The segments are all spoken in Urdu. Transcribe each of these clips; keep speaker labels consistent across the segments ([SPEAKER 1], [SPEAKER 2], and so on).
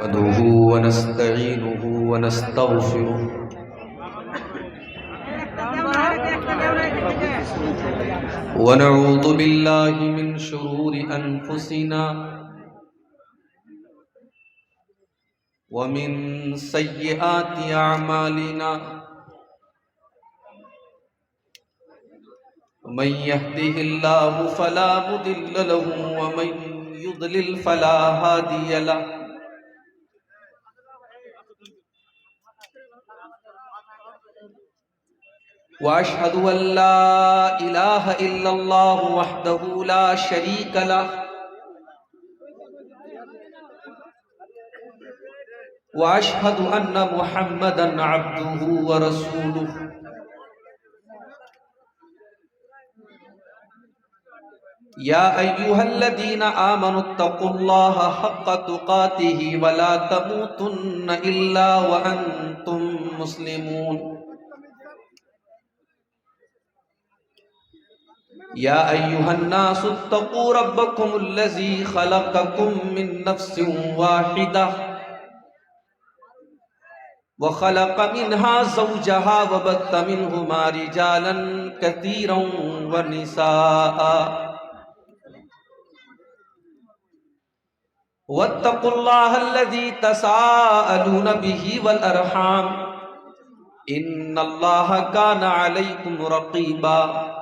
[SPEAKER 1] نحمده ونستعينه ونستغفره ونعوذ بالله من شرور أنفسنا ومن سيئات أعمالنا من يهده الله فلا مضل له ومن يضلل فلا هادي له وأشهد أن لا إله إلا الله وحده لا شريك له وأشهد أن محمدًا عبده ورسوله يا أيها الذين آمنوا اتقوا الله حق تقاته ولا تموتن إلا وأنتم مسلمون يا أيها الناس اتقوا ربكم الذي خلقكم من نفس واحدة وخلق منها زوجها وبث منهما رجالا كثيرا ونساء واتقوا الله الذي تساءلون به والأرحام إن الله كان عليكم رقيبا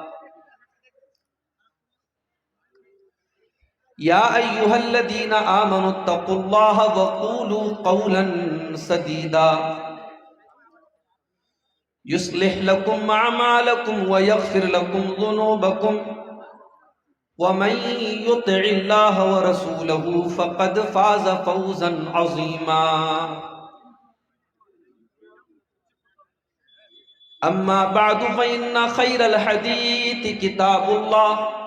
[SPEAKER 1] يا أيها الذين آمنوا اتقوا الله وقولوا قولا سديدا يصلح لكم أعمالكم ويغفر لكم ذنوبكم ومن يطع الله ورسوله فقد فاز فوزا عظيما أما بعد فإن خير الحديث كتاب الله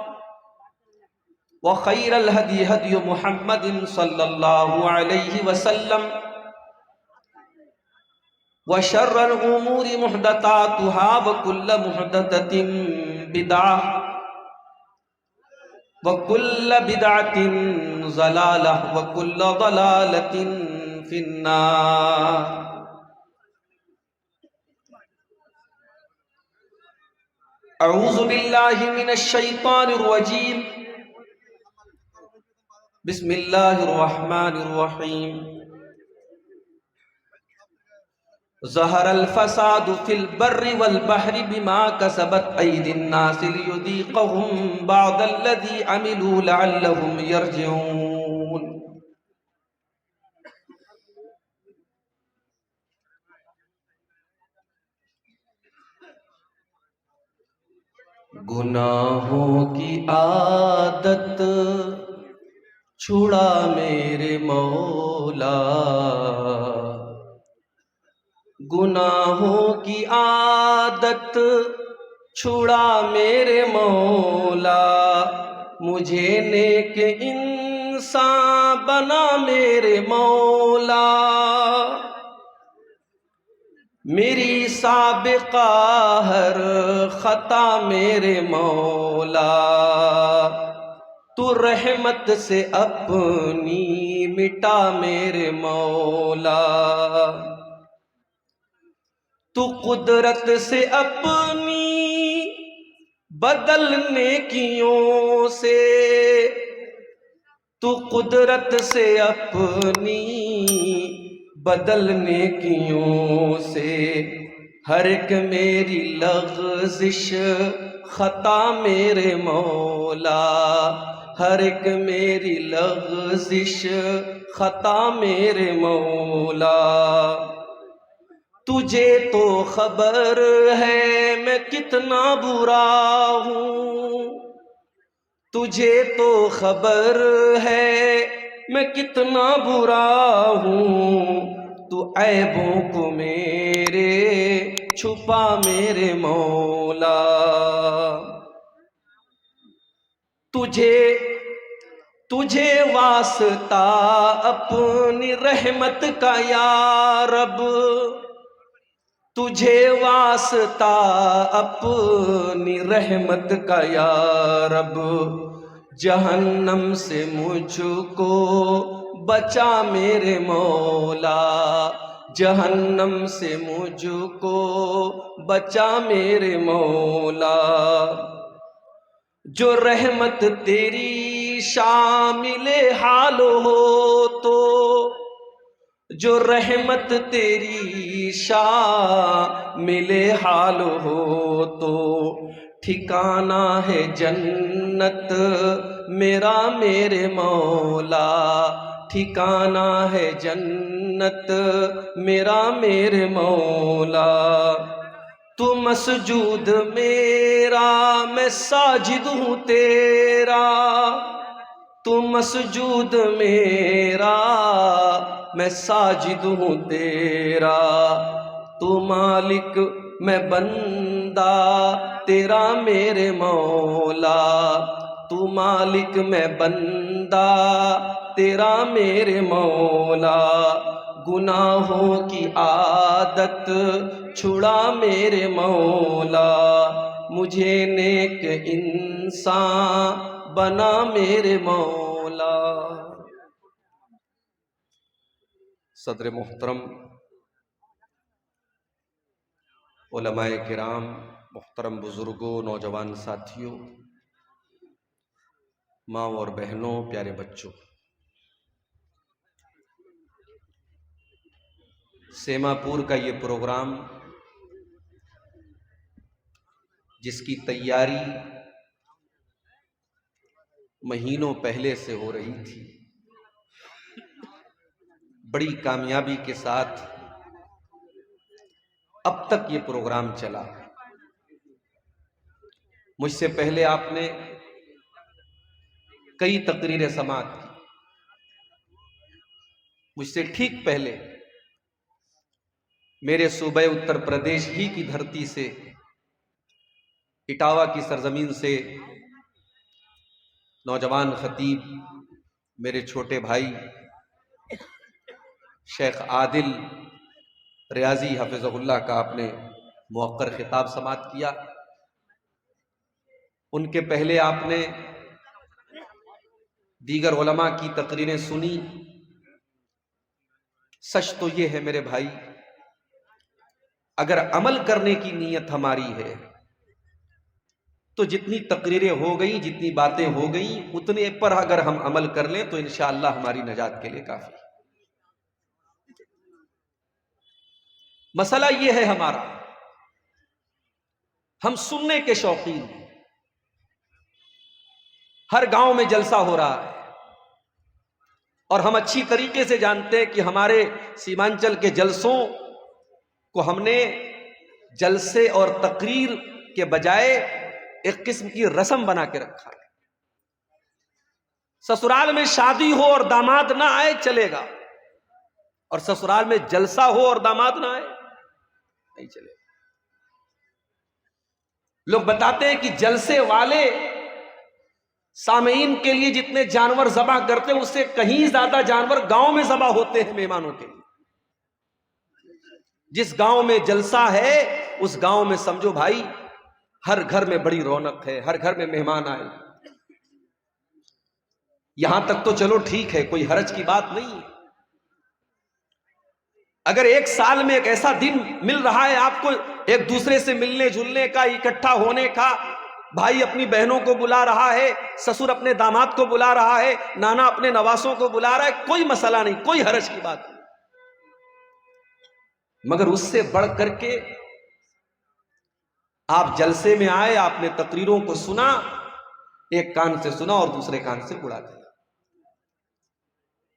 [SPEAKER 1] وخير الهدي هدي محمد صلى الله عليه وسلم وشر الأمور محدثاتها وكل محدثة بدعة وكل بدعة ضلالة وكل ضلالة في النار أعوذ بالله من الشيطان الرجيم بسم الله الرحمن الرحيم ظهر الفساد في البر والبحر بما كسبت أيدي الناس ليذيقهم بعض الذي عملوا لعلهم يرجعون گناہوں کی عادت چھڑا میرے مولا گناہوں کی عادت چھڑا میرے مولا مجھے نیک انسان بنا میرے مولا میری سابقہ ہر خطا میرے مولا تو رحمت سے اپنی مٹا میرے مولا تو قدرت سے اپنی بدل نیکیوں سے تو قدرت سے اپنی بدل نیکیوں سے ہر ایک میری لغزش خطا میرے مولا ہر ایک میری لغزش خطا میرے مولا تجھے تو خبر ہے میں کتنا برا ہوں تجھے تو خبر ہے میں کتنا برا ہوں تو عیبوں کو میرے چھپا میرے مولا تجھے واسطہ اپنی رحمت کا یا رب تجھے واسطہ اپنی رحمت کا یا رب جہنم سے مجھ کو بچا میرے مولا، جہنم سے مجھ کو بچا میرے مولا، جو رحمت تیری شامل حال ہو تو، جو رحمت تیری شامل حال ہو تو، ٹھکانہ ہے جنت میرا میرے مولا، ٹھکانہ ہے جنت میرا میرے مولا، تو مسجود میرا میں ساجد ہوں تیرا، تو مسجود میرا میں ساجد ہوں تیرا، تو مالک میں بندہ تیرا میرے مولا، تو مالک میں بندہ تیرا میرے مولا، گناہوں کی عادت چھڑا میرے مولا، مجھے نیک انسان بنا میرے مولا۔ صدر محترم، علماء کرام، محترم بزرگوں، نوجوان ساتھیوں، ماں اور بہنوں، پیارے بچوں، سیما پور کا یہ پروگرام جس کی تیاری مہینوں پہلے سے ہو رہی تھی، بڑی کامیابی کے ساتھ اب تک یہ پروگرام چلا۔ مجھ سے پہلے آپ نے کئی تقریریں سماعت کی، مجھ سے ٹھیک پہلے میرے صوبہ اتر پردیش ہی کی دھرتی سے، اٹاوہ کی سرزمین سے، نوجوان خطیب میرے چھوٹے بھائی شیخ عادل ریاضی حفظہ اللہ کا آپ نے موقر خطاب سماعت کیا۔ ان کے پہلے آپ نے دیگر علماء کی تقریریں سنی۔ سچ تو یہ ہے میرے بھائی، اگر عمل کرنے کی نیت ہماری ہے تو جتنی تقریریں ہو گئیں، جتنی باتیں ہو گئیں، اتنے پر اگر ہم عمل کر لیں تو انشاءاللہ ہماری نجات کے لیے کافی۔ مسئلہ یہ ہے ہمارا، ہم سننے کے شوقین ہیں، ہر گاؤں میں جلسہ ہو رہا ہے، اور ہم اچھی طریقے سے جانتے ہیں کہ ہمارے سیمانچل کے جلسوں کو ہم نے جلسے اور تقریر کے بجائے ایک قسم کی رسم بنا کے رکھا ہے۔ سسرال میں شادی ہو اور داماد نہ آئے چلے گا، اور سسرال میں جلسہ ہو اور داماد نہ آئے نہیں چلے گا۔ لوگ بتاتے ہیں کہ جلسے والے سامعین کے لیے جتنے جانور ذبح کرتے ہیں اس سے کہیں زیادہ جانور گاؤں میں ذبح ہوتے ہیں مہمانوں کے لیے۔ جس گاؤں میں جلسہ ہے اس گاؤں میں سمجھو بھائی ہر گھر میں بڑی رونق ہے، ہر گھر میں مہمان آئے۔ یہاں تک تو چلو ٹھیک ہے، کوئی حرج کی بات نہیں ہے۔ اگر ایک سال میں ایک ایسا دن مل رہا ہے آپ کو ایک دوسرے سے ملنے جلنے کا، اکٹھا ہونے کا، بھائی اپنی بہنوں کو بلا رہا ہے، سسر اپنے داماد کو بلا رہا ہے، نانا اپنے نواسوں کو بلا رہا ہے، کوئی مسئلہ نہیں، کوئی حرج کی بات نہیں۔ مگر اس سے بڑھ کر کے آپ جلسے میں آئے، آپ نے تقریروں کو سنا، ایک کان سے سنا اور دوسرے کان سے اڑا دیا۔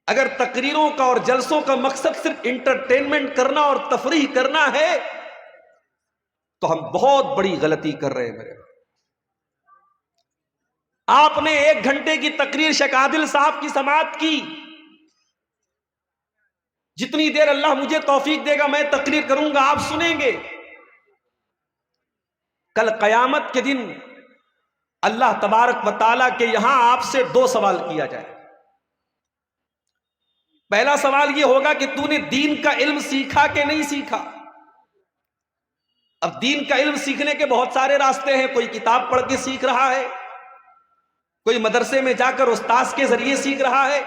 [SPEAKER 1] اگر تقریروں کا اور جلسوں کا مقصد صرف انٹرٹینمنٹ کرنا اور تفریح کرنا ہے تو ہم بہت بڑی غلطی کر رہے ہیں میرے۔ آپ نے 1 گھنٹے کی تقریر شیخ عادل صاحب کی سماعت کی، جتنی دیر اللہ مجھے توفیق دے گا میں تقریر کروں گا، آپ سنیں گے۔ کل قیامت کے دن اللہ تبارک و تعالیٰ کے یہاں آپ سے 2 سوال کیا جائے۔ پہلا سوال یہ ہوگا کہ تو نے دین کا علم سیکھا کہ نہیں سیکھا۔ اب دین کا علم سیکھنے کے بہت سارے راستے ہیں، کوئی کتاب پڑھ کے سیکھ رہا ہے، کوئی مدرسے میں جا کر استاذ کے ذریعے سیکھ رہا ہے،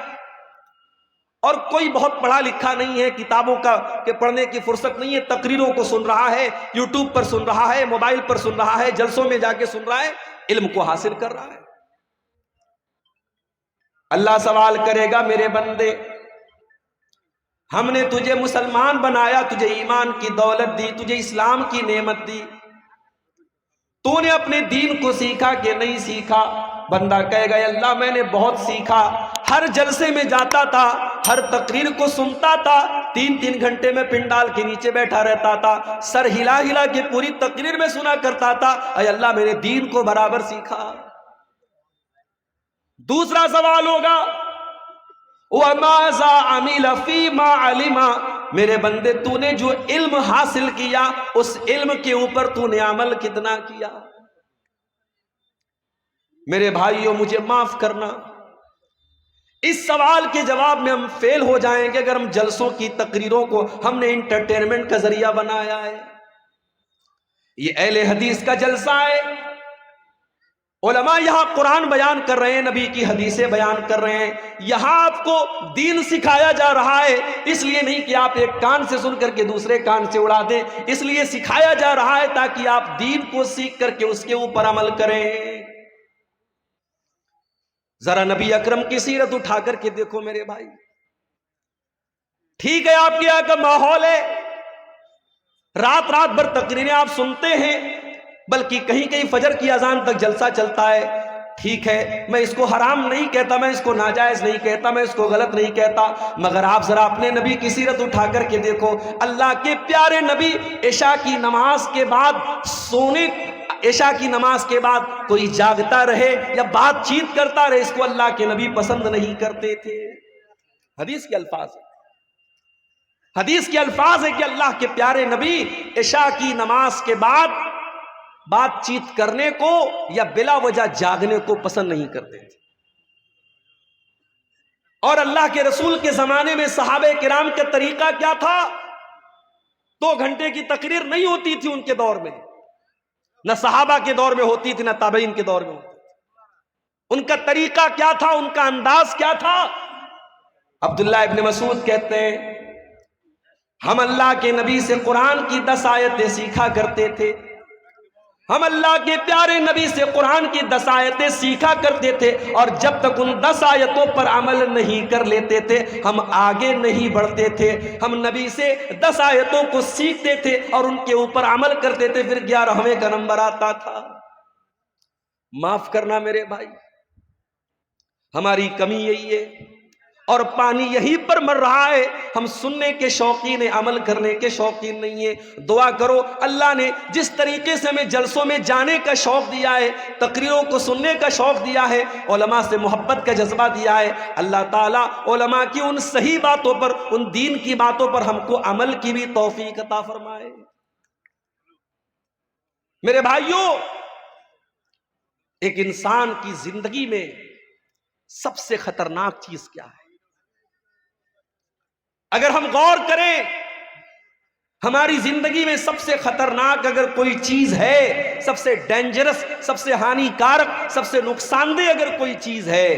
[SPEAKER 1] اور کوئی بہت پڑھا لکھا نہیں ہے، کتابوں کا کہ پڑھنے کی فرصت نہیں ہے، تقریروں کو سن رہا ہے، یوٹیوب پر سن رہا ہے، موبائل پر سن رہا ہے، جلسوں میں جا کے سن رہا ہے، علم کو حاصل کر رہا ہے۔ اللہ سوال کرے گا، میرے بندے ہم نے تجھے مسلمان بنایا، تجھے ایمان کی دولت دی، تجھے اسلام کی نعمت دی، تو نے اپنے دین کو سیکھا کہ نہیں سیکھا؟ بندہ کہے گا اللہ میں نے بہت سیکھا، ہر جلسے میں جاتا تھا، ہر تقریر کو سنتا تھا، 3 گھنٹے میں پنڈال کے نیچے بیٹھا رہتا تھا، سر ہلا ہلا کے پوری تقریر میں سنا کرتا تھا، اے اللہ میں نے دین کو برابر سیکھا۔ دوسرا سوال ہوگا وَمَاذَا عَمِلَ فِي مَا عَلِمَ، میرے بندے تو نے جو علم حاصل کیا اس علم کے اوپر تو نے عمل کتنا کیا؟ میرے بھائیوں مجھے معاف کرنا، اس سوال کے جواب میں ہم فیل ہو جائیں گے اگر ہم جلسوں کی تقریروں کو ہم نے انٹرٹینمنٹ کا ذریعہ بنایا ہے۔ یہ اہل حدیث کا جلسہ ہے، علماء یہاں قرآن بیان کر رہے ہیں، نبی کی حدیثیں بیان کر رہے ہیں، یہاں آپ کو دین سکھایا جا رہا ہے، اس لیے نہیں کہ آپ ایک کان سے سن کر کے دوسرے کان سے اڑا دیں، اس لیے سکھایا جا رہا ہے تاکہ آپ دین کو سیکھ کر کے اس کے اوپر عمل کریں۔ ذرا نبی اکرم کی سیرت اٹھا کر کے دیکھو میرے بھائی، ٹھیک ہے آپ کے یہاں کا ماحول ہے، رات بھر تقریریں آپ سنتے ہیں، بلکہ کہیں کہیں فجر کی اذان تک جلسہ چلتا ہے، ٹھیک ہے، میں اس کو حرام نہیں کہتا، میں اس کو ناجائز نہیں کہتا، میں اس کو غلط نہیں کہتا، مگر آپ ذرا اپنے نبی کی سیرت اٹھا کر کے دیکھو، اللہ کے پیارے نبی عشاء کی نماز کے بعد عشاء کی نماز کے بعد کوئی جاگتا رہے یا بات چیت کرتا رہے، اس کو اللہ کے نبی پسند نہیں کرتے تھے۔ حدیث کے الفاظ ہے، حدیث کے الفاظ ہے کہ اللہ کے پیارے نبی عشاء کی نماز کے بعد بات چیت کرنے کو یا بلا وجہ جاگنے کو پسند نہیں کرتے تھے۔ اور اللہ کے رسول کے زمانے میں صحابہ کرام کا طریقہ کیا تھا؟ 2 گھنٹے کی تقریر نہیں ہوتی تھی ان کے دور میں، نہ صحابہ کے دور میں ہوتی تھی، نہ تابعین کے دور میں ہوتی تھی۔ ان کا طریقہ کیا تھا، ان کا انداز کیا تھا؟ عبداللہ ابن مسعود کہتے ہیں ہم اللہ کے نبی سے قرآن کی 10 آیتیں سیکھا کرتے تھے، ہم اللہ کے پیارے نبی سے قرآن کی 10 آیتیں سیکھا کرتے تھے، اور جب تک ان 10 آیتوں پر عمل نہیں کر لیتے تھے ہم آگے نہیں بڑھتے تھے۔ ہم نبی سے 10 آیتوں کو سیکھتے تھے اور ان کے اوپر عمل کرتے تھے، پھر 11ویں کا نمبر آتا تھا۔ معاف کرنا میرے بھائی، ہماری کمی یہی ہے اور پانی یہیں پر مر رہا ہے، ہم سننے کے شوقین ہیں، عمل کرنے کے شوقین نہیں ہیں۔ دعا کرو اللہ نے جس طریقے سے ہمیں جلسوں میں جانے کا شوق دیا ہے، تقریروں کو سننے کا شوق دیا ہے، علماء سے محبت کا جذبہ دیا ہے، اللہ تعالیٰ علماء کی ان صحیح باتوں پر، ان دین کی باتوں پر ہم کو عمل کی بھی توفیق عطا فرمائے۔ میرے بھائیوں، ایک انسان کی زندگی میں سب سے خطرناک چیز کیا ہے؟ اگر ہم غور کریں ہماری زندگی میں سب سے خطرناک اگر کوئی چیز ہے، سب سے ڈینجرس، سب سے ہانی کارک، سب سے نقصان دہ اگر کوئی چیز ہے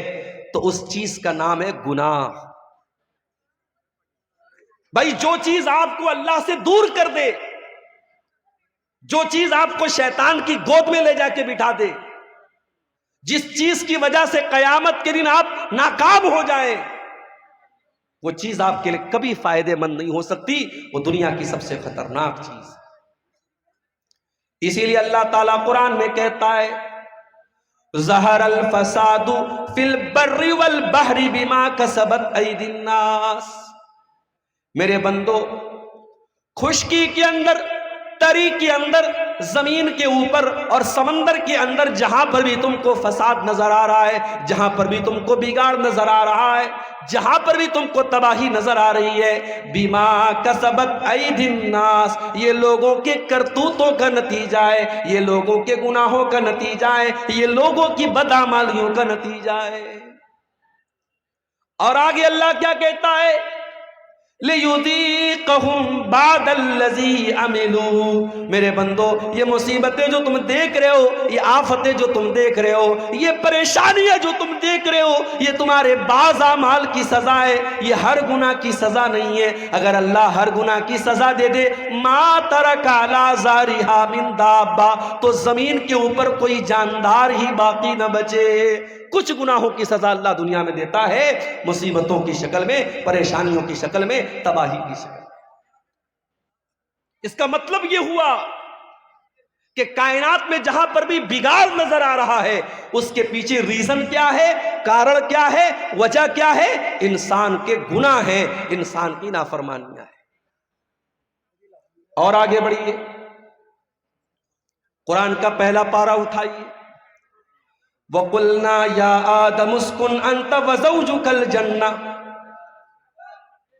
[SPEAKER 1] تو اس چیز کا نام ہے گناہ۔ بھائی جو چیز آپ کو اللہ سے دور کر دے، جو چیز آپ کو شیطان کی گود میں لے جا کے بٹھا دے، جس چیز کی وجہ سے قیامت کے دن آپ ناکام ہو جائیں، وہ چیز آپ کے لیے کبھی فائدے مند نہیں ہو سکتی، وہ دنیا کی سب سے خطرناک چیز۔ اسی لیے اللہ تعالیٰ قرآن میں کہتا ہے ظہر الفساد فی البر والبحر بما کسبت ایدی الناس۔ میرے بندو، خشکی کے اندر، تری کے اندر، زمین کے اوپر اور سمندر کے اندر جہاں پر بھی تم کو فساد نظر آ رہا ہے، جہاں پر بھی تم کو بگاڑ نظر آ رہا ہے، جہاں پر بھی تم کو تباہی نظر آ رہی ہے، بما کسبت ایدی الناس، یہ لوگوں کے کرتوتوں کا نتیجہ ہے، یہ لوگوں کے گناہوں کا نتیجہ ہے، یہ لوگوں کی بدعمالیوں کا نتیجہ ہے۔ اور آگے اللہ کیا کہتا ہے لِيُذِيقَهُمْ بَعْدَ الَّذِي عَمِلُوا، میرے بندو یہ مصیبتیں جو تم دیکھ رہے ہو، یہ آفتیں جو تم دیکھ رہے ہو، یہ پریشانیاں جو تم دیکھ رہے ہو، یہ تمہارے بعض اعمال کی سزا ہے، یہ ہر گناہ کی سزا نہیں ہے۔ اگر اللہ ہر گناہ کی سزا دے دے، مَا تَرَكَ عَلَىٰ ظَهْرِهَا مِن دَابَّةٍ، تو زمین کے اوپر کوئی جاندار ہی باقی نہ بچے۔ کچھ گناہوں کی سزا اللہ دنیا میں دیتا ہے، مصیبتوں کی شکل میں، پریشانیوں کی شکل میں، تباہی کی شکل میں۔ اس کا مطلب یہ ہوا کہ کائنات میں جہاں پر بھی بگاڑ نظر آ رہا ہے، اس کے پیچھے ریزن کیا ہے، کارن کیا ہے، وجہ کیا ہے؟ انسان کے گناہ ہیں، انسان کی نافرمانیاں ہیں۔ اور آگے بڑھیے، قرآن کا پہلا پارہ اٹھائیے، وَقُلْنَا يَا آدَمُ اسْكُنْ أَنْتَ وَزَوْجُكَ الْجَنَّةَ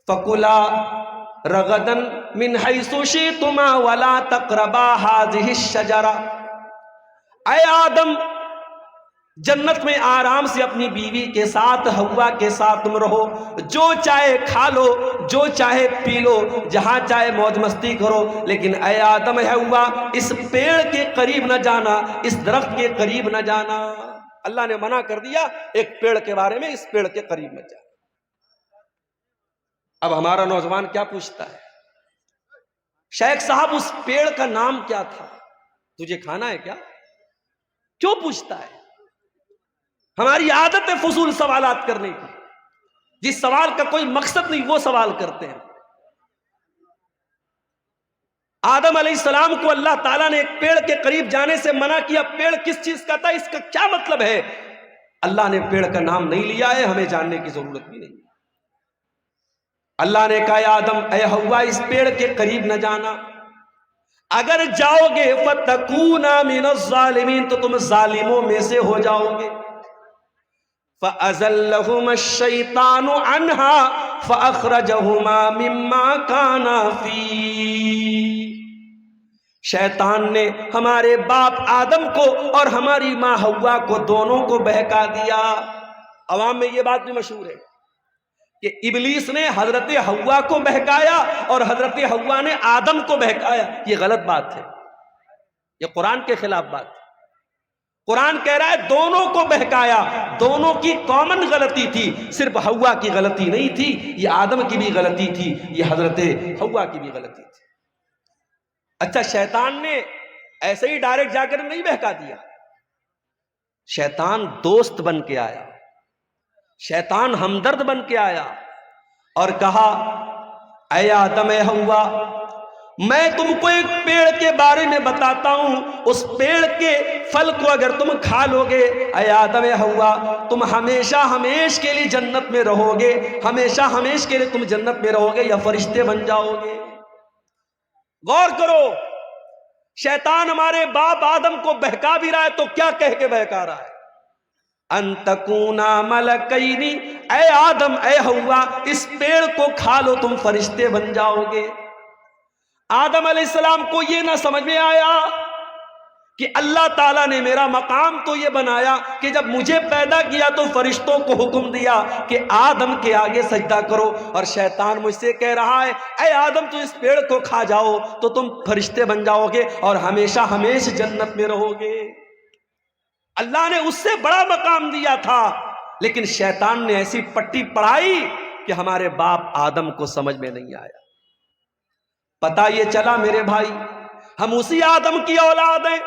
[SPEAKER 1] فَكُلَا رَغَدًا مِنْ حَيْثُ شِئْتُمَا وَلَا تَقْرَبَا هَٰذِهِ الشَّجَرَةَ، اے آدم جنت میں آرام سے اپنی بیوی کے ساتھ، حوا کے ساتھ تم رہو، جو چاہے کھا لو، جو چاہے پی لو، جہاں چاہے موج مستی کرو، لیکن اے آدم ہے ہوا اس پیڑ کے قریب نہ جانا، اس درخت کے قریب نہ جانا۔ اللہ نے منع کر دیا ایک پیڑ کے بارے میں، اس پیڑ کے قریب مت جانا۔ اب ہمارا نوجوان کیا پوچھتا ہے، شیخ صاحب اس پیڑ کا نام کیا تھا، تجھے کھانا ہے کیا؟ کیوں پوچھتا ہے؟ ہماری عادت ہے فضول سوالات کرنے کی، جس سوال کا کوئی مقصد نہیں وہ سوال کرتے ہیں۔ آدم علیہ السلام کو اللہ تعالیٰ نے ایک پیڑ کے قریب جانے سے منع کیا، پیڑ کس چیز کا تھا، اس کا کیا مطلب ہے؟ اللہ نے پیڑ کا نام نہیں لیا ہے، ہمیں جاننے کی ضرورت بھی نہیں۔ اللہ نے کہا آدم اے حوا اس پیڑ کے قریب نہ جانا، اگر جاؤ گے فَتَكُونَا مِنَ الظَّالِمِينَ تو تم ظالموں میں سے ہو جاؤ گے۔ فَأَزَلَّهُمَا الشَّيْطَانُ عَنْهَا فَأَخْرَجَهُمَا مِمَّا كَانَا فِيهِ، شیطان نے ہمارے باپ آدم کو اور ہماری ماں حوا کو دونوں کو بہکا دیا۔ عوام میں یہ بات بھی مشہور ہے کہ ابلیس نے حضرت حوا کو بہکایا اور حضرت حوا نے آدم کو بہکایا۔ یہ غلط بات ہے، یہ قرآن کے خلاف بات ہے۔ قرآن کہہ رہا ہے دونوں کو بہکایا، دونوں کی کامن غلطی تھی، صرف حوا کی غلطی نہیں تھی، یہ آدم کی بھی غلطی تھی، یہ حضرت حوا کی بھی غلطی تھی۔ اچھا شیطان نے ایسے ہی ڈائریکٹ جا کر نہیں بہکا دیا، شیطان دوست بن کے آیا، شیطان ہمدرد بن کے آیا اور کہا اے آدم اے حوا میں تم کو ایک پیڑ کے بارے میں بتاتا ہوں، اس پیڑ کے پھل کو اگر تم کھا لو گے اے آدم اے حوا تم ہمیشہ ہمیش کے لیے جنت میں رہو گے، ہمیشہ ہمیش کے لیے تم جنت میں رہو گے یا فرشتے بن جاؤ گے۔ غور کرو، شیطان ہمارے باپ آدم کو بہکا بھی رہا ہے تو کیا کہہ کے بہکا رہا ہے؟ ان تکونا ملکین، اے آدم اے حوا اس پیڑ کو کھا لو تم فرشتے بن جاؤ گے۔ آدم علیہ السلام کو یہ نہ سمجھ میں آیا کہ اللہ تعالیٰ نے میرا مقام تو یہ بنایا کہ جب مجھے پیدا کیا تو فرشتوں کو حکم دیا کہ آدم کے آگے سجدہ کرو، اور شیطان مجھ سے کہہ رہا ہے اے آدم تو اس پیڑ کو کھا جاؤ تو تم فرشتے بن جاؤ گے اور ہمیشہ ہمیش جنت میں رہو گے۔ اللہ نے اس سے بڑا مقام دیا تھا، لیکن شیطان نے ایسی پٹی پڑھائی کہ ہمارے باپ آدم کو سمجھ میں نہیں آیا۔ پتہ یہ چلا میرے بھائی ہم اسی آدم کی اولاد ہیں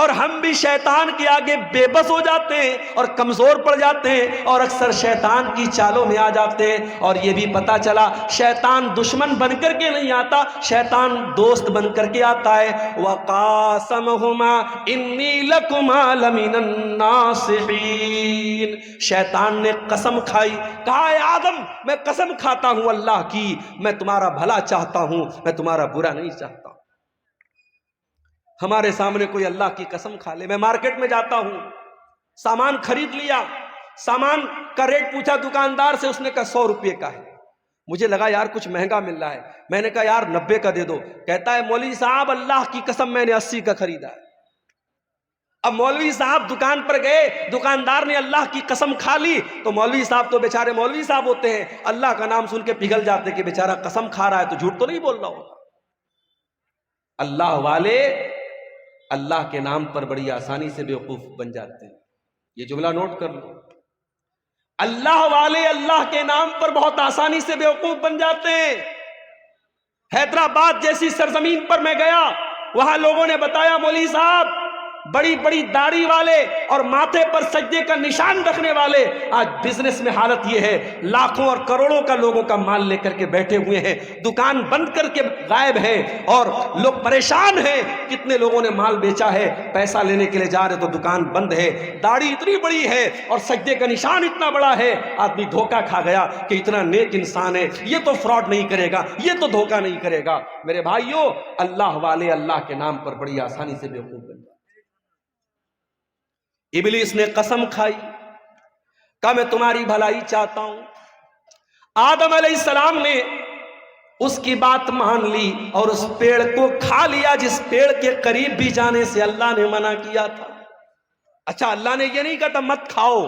[SPEAKER 1] اور ہم بھی شیطان کے آگے بے بس ہو جاتے ہیں اور کمزور پڑ جاتے ہیں اور اکثر شیطان کی چالوں میں آ جاتے ہیں۔ اور یہ بھی پتہ چلا شیطان دشمن بن کر کے نہیں آتا، شیطان دوست بن کر کے آتا ہے۔ وَقَاسَمَهُمَا إِنِّي لَكُمَا لَمِنَ النَّاصِحِينَ، شیطان نے قسم کھائی، کہا اے آدم میں قسم کھاتا ہوں اللہ کی، میں تمہارا بھلا چاہتا ہوں، میں تمہارا برا نہیں چاہتا۔ ہمارے سامنے کوئی اللہ کی قسم کھا لے، میں مارکیٹ میں جاتا ہوں، سامان خرید لیا، سامان کا ریٹ پوچھا دکاندار سے، اس نے کہا 100 روپے کا ہے، مجھے لگا یار کچھ مہنگا مل رہا ہے، میں نے کہا یار 90 کا دے دو، کہتا ہے مولوی صاحب اللہ کی قسم میں نے 80 کا خریدا ہے۔ اب مولوی صاحب دکان پر گئے، دکاندار نے اللہ کی قسم کھا لی، تو مولوی صاحب تو بیچارے مولوی صاحب ہوتے ہیں، اللہ کا نام سن کے پگھل جاتے کہ بیچارہ قسم کھا رہا ہے تو جھوٹ تو نہیں بول رہا ہوگا۔ اللہ والے اللہ کے نام پر بڑی آسانی سے بیوقوف بن جاتے ہیں، یہ جملہ نوٹ کر لو، اللہ والے اللہ کے نام پر بہت آسانی سے بیوقوف بن جاتے ہیں۔ حیدرآباد جیسی سرزمین پر میں گیا، وہاں لوگوں نے بتایا مولوی صاحب بڑی بڑی داڑھی والے اور ماتھے پر سجدے کا نشان رکھنے والے، آج بزنس میں حالت یہ ہے لاکھوں اور کروڑوں کا لوگوں کا مال لے کر کے بیٹھے ہوئے ہیں، دکان بند کر کے غائب ہیں اور لوگ پریشان ہیں، کتنے لوگوں نے مال بیچا ہے، پیسہ لینے کے لیے جا رہے تو دکان بند ہے، داڑھی اتنی بڑی ہے اور سجدے کا نشان اتنا بڑا ہے، آدمی دھوکہ کھا گیا کہ اتنا نیک انسان ہے، یہ تو فراڈ نہیں کرے گا، یہ تو دھوکہ نہیں کرے گا۔ میرے بھائیوں، اللہ والے اللہ کے نام پر بڑی آسانی سے بیوقوف بن جاتے۔ ابلیس نے قسم کھائی، کہا میں تمہاری بھلائی چاہتا ہوں۔ آدم علیہ السلام نے اس کی بات مان لی اور اس پیڑ کو کھا لیا جس پیڑ کے قریب بھی جانے سے اللہ نے منع کیا تھا۔ اچھا، اللہ نے یہ نہیں کہا تھا مت کھاؤ،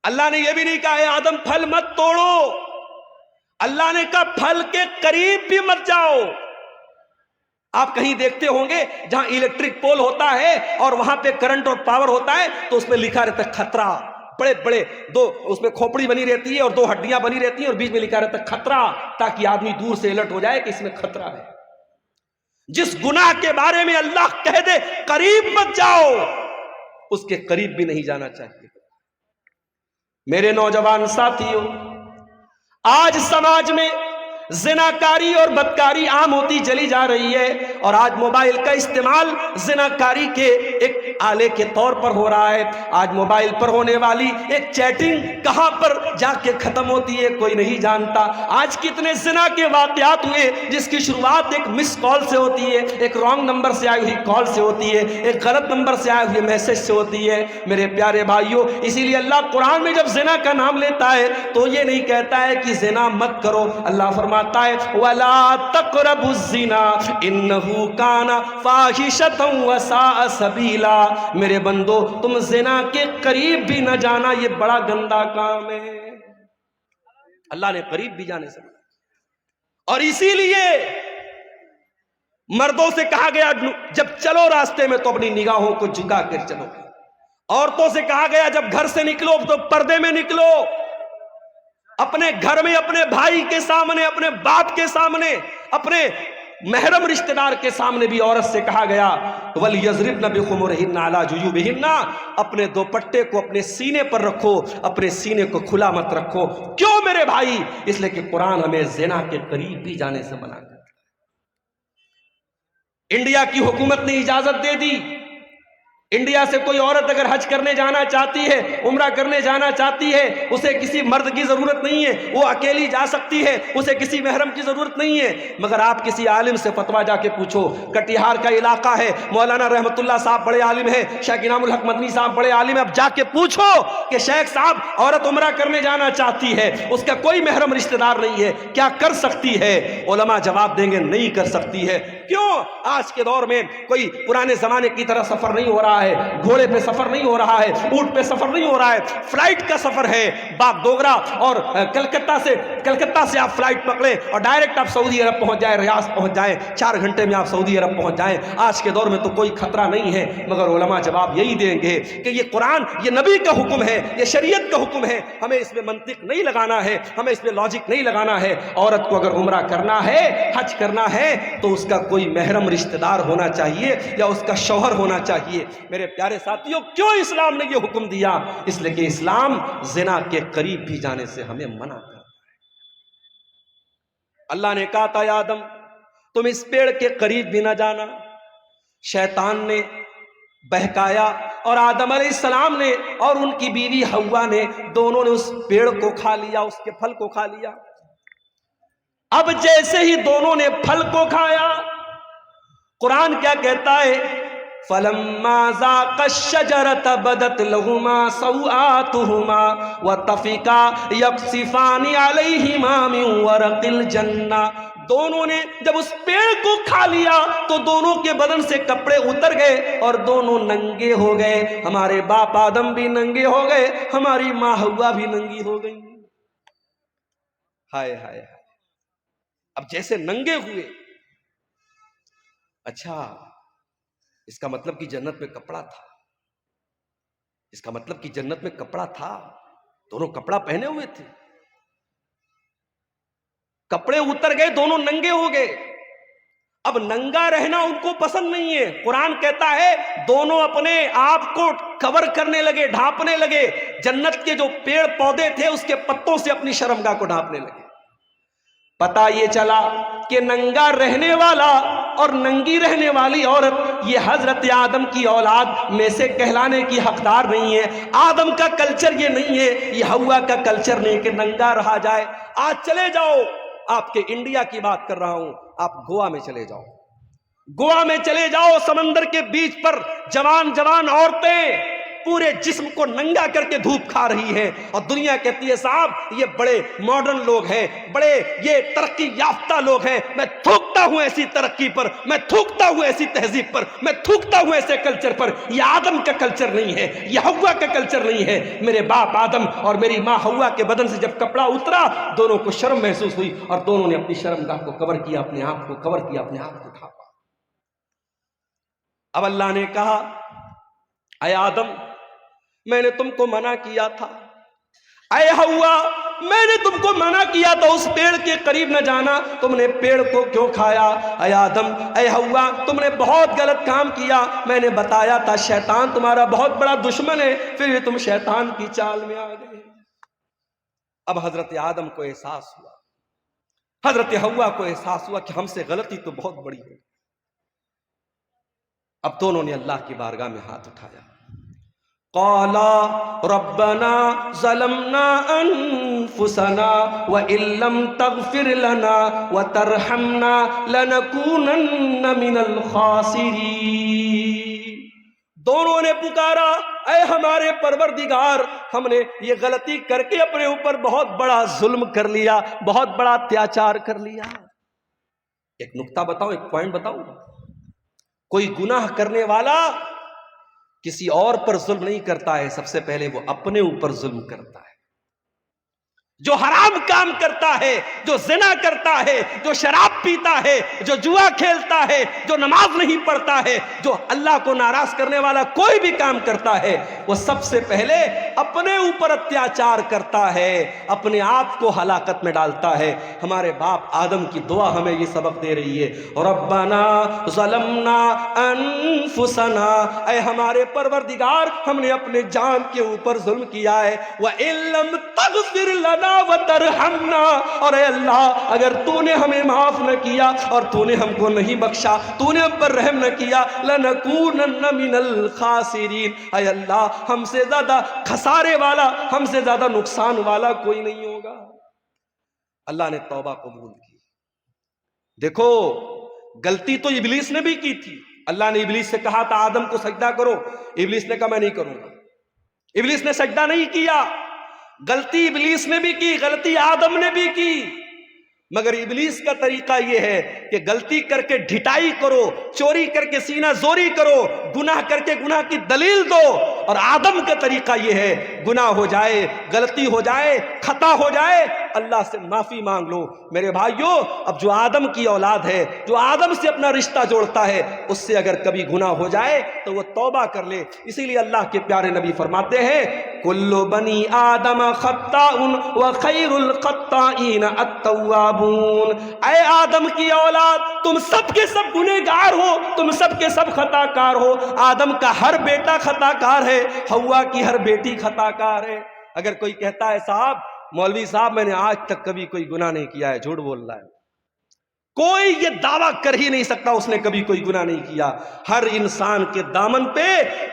[SPEAKER 1] اللہ نے یہ بھی نہیں کہا اے آدم پھل مت توڑو، اللہ نے کہا پھل کے قریب بھی مت جاؤ۔ آپ کہیں دیکھتے ہوں گے جہاں الیکٹرک پول ہوتا ہے اور وہاں پہ کرنٹ اور پاور ہوتا ہے تو اس پہ لکھا رہتا ہے خطرہ، بڑے بڑے دو اس میں کھوپڑی بنی رہتی ہے اور دو ہڈیاں بنی رہتی ہیں اور بیچ میں لکھا رہتا ہے خطرہ، تاکہ آدمی دور سے الرٹ ہو جائے کہ اس میں خطرہ ہے۔ جس گناہ کے بارے میں اللہ کہہ دے قریب مت جاؤ، اس کے قریب بھی نہیں جانا چاہیے۔ میرے نوجوان ساتھیوں، آج سماج میں زناکاری اور بدکاری عام ہوتی چلی جا رہی ہے، اور آج موبائل کا استعمال زناکاری کے ایک آلے کے طور پر ہو رہا ہے۔ آج موبائل پر ہونے والی ایک چیٹنگ کہاں پر جا کے ختم ہوتی ہے کوئی نہیں جانتا۔ آج کتنے زنا کے واقعات ہوئے جس کی شروعات ایک مس کال سے ہوتی ہے، ایک رانگ نمبر سے آئی ہوئی کال سے ہوتی ہے، ایک غلط نمبر سے آئے ہوئے میسج سے ہوتی ہے۔ میرے پیارے بھائیوں، اسی لیے اللہ قرآن میں جب زنا کا نام لیتا ہے تو یہ نہیں کہتا ہے کہ زنا مت کرو، اللہ فرماتا ہے وَلَا تَقْرَبُوا الزِّنَا إِنَّهُ كَانَ فَاحِشَةً وَسَاءَ سَبِيلًا۔ میرے بندو، تم زنا کے قریب بھی نہ جانا، یہ بڑا گندا کام ہے۔ اللہ نے قریب بھی جانے سے منع، اور اسی لیے مردوں سے کہا گیا جب چلو راستے میں تو اپنی نگاہوں کو جھکا کر چلو، عورتوں سے کہا گیا جب گھر سے نکلو تو پردے میں نکلو، اپنے گھر میں اپنے بھائی کے سامنے، اپنے باپ کے سامنے، اپنے محرم رشتہ دار کے سامنے بھی عورت سے کہا گیا وَلْيَضْرِبْنَ بِخُمُرِهِنَّ عَلَى جُيُوبِهِنَّ، اپنے دوپٹے کو اپنے سینے پر رکھو، اپنے سینے کو کھلا مت رکھو۔ کیوں میرے بھائی؟ اس لیے کہ قرآن ہمیں زنا کے قریب بھی جانے سے منع کرتا ہے۔ انڈیا کی حکومت نے اجازت دے دی، انڈیا سے کوئی عورت اگر حج کرنے جانا چاہتی ہے، عمرہ کرنے جانا چاہتی ہے، اسے کسی مرد کی ضرورت نہیں ہے، وہ اکیلی جا سکتی ہے، اسے کسی محرم کی ضرورت نہیں ہے۔ مگر آپ کسی عالم سے فتویٰ جا کے پوچھو، کٹیہار کا علاقہ ہے، مولانا رحمت اللہ صاحب بڑے عالم ہیں، شیخ انعام الحق مدنی صاحب بڑے عالم ہیں، اب جا کے پوچھو کہ شیخ صاحب عورت عمرہ کرنے جانا چاہتی ہے، اس کا کوئی محرم رشتہ دار نہیں ہے، کیا کر سکتی ہے؟ علماء جواب دیں گے نہیں کر سکتی ہے۔ کیوں؟ آج کے دور میں کوئی پرانے زمانے کی طرح سفر نہیں ہو رہا ہے، گھوڑے پہ سفر نہیں ہو رہا ہے، اونٹ پہ سفر نہیں ہو رہا ہے، فلائٹ کا سفر ہے، باغ ڈوگرا اور کلکتہ سے آپ فلائٹ پکڑیں اور ڈائریکٹ آپ سعودی عرب پہنچ جائیں، ریاض پہنچ جائیں، 4 گھنٹے میں آپ سعودی عرب پہنچ جائیں۔ آج کے دور میں تو کوئی خطرہ نہیں ہے، مگر علماء جواب یہی دیں گے کہ یہ قرآن، یہ نبی کا حکم ہے، یہ شریعت کا حکم ہے، ہمیں اس میں منطق نہیں لگانا ہے، ہمیں اس میں لاجک نہیں لگانا ہے۔ عورت کو اگر عمرہ کرنا ہے، حج کرنا ہے تو اس کا کوئی محرم رشتہ دار ہونا چاہیے یا اس کا شوہر ہونا چاہیے۔ میرے پیارے ساتھیوں، کیوں اسلام نے یہ حکم دیا؟ اس لیے کہ اسلام زنا کے قریب بھی جانے سے ہمیں منع کرتا ہے۔ اللہ نے کہا تھا یا آدم تم اس پیڑ کے قریب بھی نہ جانا، شیطان نے بہکایا اور آدم علیہ السلام نے اور ان کی بیوی حوا نے دونوں نے اس پیڑ کو کھا لیا، اس کے پھل کو کھا لیا۔ اب جیسے ہی دونوں نے پھل کو کھایا، قرآن کیا کہتا ہے؟ فَلَمَّا ذَاقَا الشَّجَرَةَ بَدَتْ لَهُمَا سَوْآتُهُمَا وَطَفِقَا يَقْصِفَانِ عَلَيْهِمَا مِنْ وَرَقِ الْجَنَّةِ دونوں نے جب اس پیڑ کو کھا لیا تو دونوں کے بدن سے کپڑے اتر گئے اور دونوں ننگے ہو گئے. ہمارے باپ آدم بھی ننگے ہو گئے, ہماری ماں حوا بھی ننگی ہو گئی. ہائے ہائے ہائے. اب جیسے ننگے ہوئے, اچھا اس کا مطلب کہ جنت میں کپڑا تھا, اس کا مطلب کہ جنت میں کپڑا تھا, دونوں کپڑا پہنے ہوئے تھے. کپڑے اتر گئے, دونوں ننگے ہو گئے. اب ننگا رہنا ان کو پسند نہیں ہے. قرآن کہتا ہے دونوں اپنے آپ کو کور کرنے لگے, ڈھانپنے لگے. جنت کے جو پیڑ پودے تھے اس کے پتوں سے اپنی شرمگاہ کو ڈھانپنے لگے. پتا یہ چلا کہ ننگا رہنے والا اور ننگی رہنے والی عورت یہ حضرت آدم کی اولاد میں سے کہلانے کی حقدار نہیں ہے. آدم کا کلچر یہ نہیں ہے, یہ حوا کا کلچر نہیں کہ ننگا رہا جائے. آج چلے جاؤ, آپ کے انڈیا کی بات کر رہا ہوں, آپ گوا میں چلے جاؤ, گوا میں چلے جاؤ, سمندر کے بیچ پر جوان جوان عورتیں پورے جسم کو ننگا کر کے دھوپ کھا رہی ہیں, اور دنیا کہتی ہے صاحب یہ بڑے ماڈرن لوگ ہیں, بڑے یہ ترقی یافتہ لوگ ہیں. میں تھوکتا ہوں ایسی ترقی پر, میں تھوکتا ہوں ایسی تہذیب پر, میں تھوکتا ہوں ایسے کلچر پر. یہ آدم کا کلچر نہیں ہے, یہ حوا کا کلچر نہیں ہے. میرے باپ آدم اور میری ماں حوا کے بدن سے جب کپڑا اترا دونوں کو شرم محسوس ہوئی اور دونوں نے اپنی شرمگاہ کو کور کیا, اپنے آپ کو کور کیا, اپنے آپ کو ڈھانپا. اب اللہ نے کہا اے آدم میں نے تم کو منع کیا تھا, اے حوا میں نے تم کو منع کیا تھا اس پیڑ کے قریب نہ جانا, تم نے پیڑ کو کیوں کھایا؟ اے آدم اے حوا تم نے بہت غلط کام کیا, میں نے بتایا تھا شیطان تمہارا بہت بڑا دشمن ہے, پھر بھی تم شیطان کی چال میں آ گئے. اب حضرت آدم کو احساس ہوا, حضرت حوا کو احساس ہوا کہ ہم سے غلطی تو بہت بڑی ہے. اب دونوں نے اللہ کی بارگاہ میں ہاتھ اٹھایا. قالا ربنا ظلمنا انفسنا وان لم تغفر لنا وترحمنا لنکونن من الخاسرین. دونوں نے پکارا اے ہمارے پروردگار ہم نے یہ غلطی کر کے اپنے اوپر بہت بڑا ظلم کر لیا, بہت بڑا اتیاچار کر لیا. ایک نکتہ بتاؤں, ایک پوائنٹ بتاؤں, کوئی گناہ کرنے والا کسی اور پر ظلم نہیں کرتا ہے, سب سے پہلے وہ اپنے اوپر ظلم کرتا ہے. جو حرام کام کرتا ہے, جو زنا کرتا ہے, جو شراب پیتا ہے, جو جوا کھیلتا ہے, جو نماز نہیں پڑھتا ہے, جو اللہ کو ناراض کرنے والا کوئی بھی کام کرتا ہے, وہ سب سے پہلے اپنے اوپر اتیاچار کرتا ہے, اپنے آپ کو ہلاکت میں ڈالتا ہے. ہمارے باپ آدم کی دعا ہمیں یہ سبق دے رہی ہے, ربنا ظلمنا انفسنا, اے ہمارے پروردگار ہم نے اپنے جان کے اوپر ظلم کیا ہے, وَإِن لَّمْ تَغْفِرْ لَنَا وَتَرْحَمْنَا, اور اے اللہ اگر تو نے ہمیں معاف نہ کیا اور تو نے ہم کو نہیں بخشا, تو نے ہم پر رحم نہ کیا, لَنَكُونَنَّ مِنَ الْخَاسِرِينَ, اے اللہ ہم سے زیادہ خسارے والا, ہم سے زیادہ نقصان والا کوئی نہیں ہوگا. اللہ نے توبہ قبول کی. دیکھو غلطی تو ابلیس نے بھی کی تھی. اللہ نے ابلیس سے کہا تھا آدم کو سجدہ کرو, ابلیس نے کہا میں نہیں کروں گا. ابلیس نے سجدہ نہیں کیا. غلطی ابلیس نے بھی کی, غلطی آدم نے بھی کی, مگر ابلیس کا طریقہ یہ ہے کہ غلطی کر کے ڈھٹائی کرو, چوری کر کے سینہ زوری کرو, گناہ کر کے گناہ کی دلیل دو. اور آدم کا طریقہ یہ ہے گناہ ہو جائے, غلطی ہو جائے, خطا ہو جائے, اللہ سے معافی مانگ لو. میرے بھائیوں اب جو آدم کی اولاد ہے, جو آدم سے اپنا رشتہ جوڑتا ہے, اس سے اگر کبھی گناہ ہو جائے تو وہ توبہ کر لے. اسی لیے اللہ کے پیارے نبی فرماتے ہیں کل بنی آدم خطاء وخیر الخطائین التوابون, اے آدم کی اولاد تم سب کے سب گنہگار ہو, تم سب کے سب خطا کار ہو. آدم کا ہر بیٹا خطا کار ہے, حوا کی ہر بیٹی خطا کار ہے. اگر کوئی کہتا ہے صاحب مولوی صاحب میں نے آج تک کبھی کوئی گناہ نہیں کیا ہے, جھوٹ بول رہا ہے. کوئی یہ دعویٰ کر ہی نہیں سکتا اس نے کبھی کوئی گناہ نہیں کیا. ہر انسان کے دامن پہ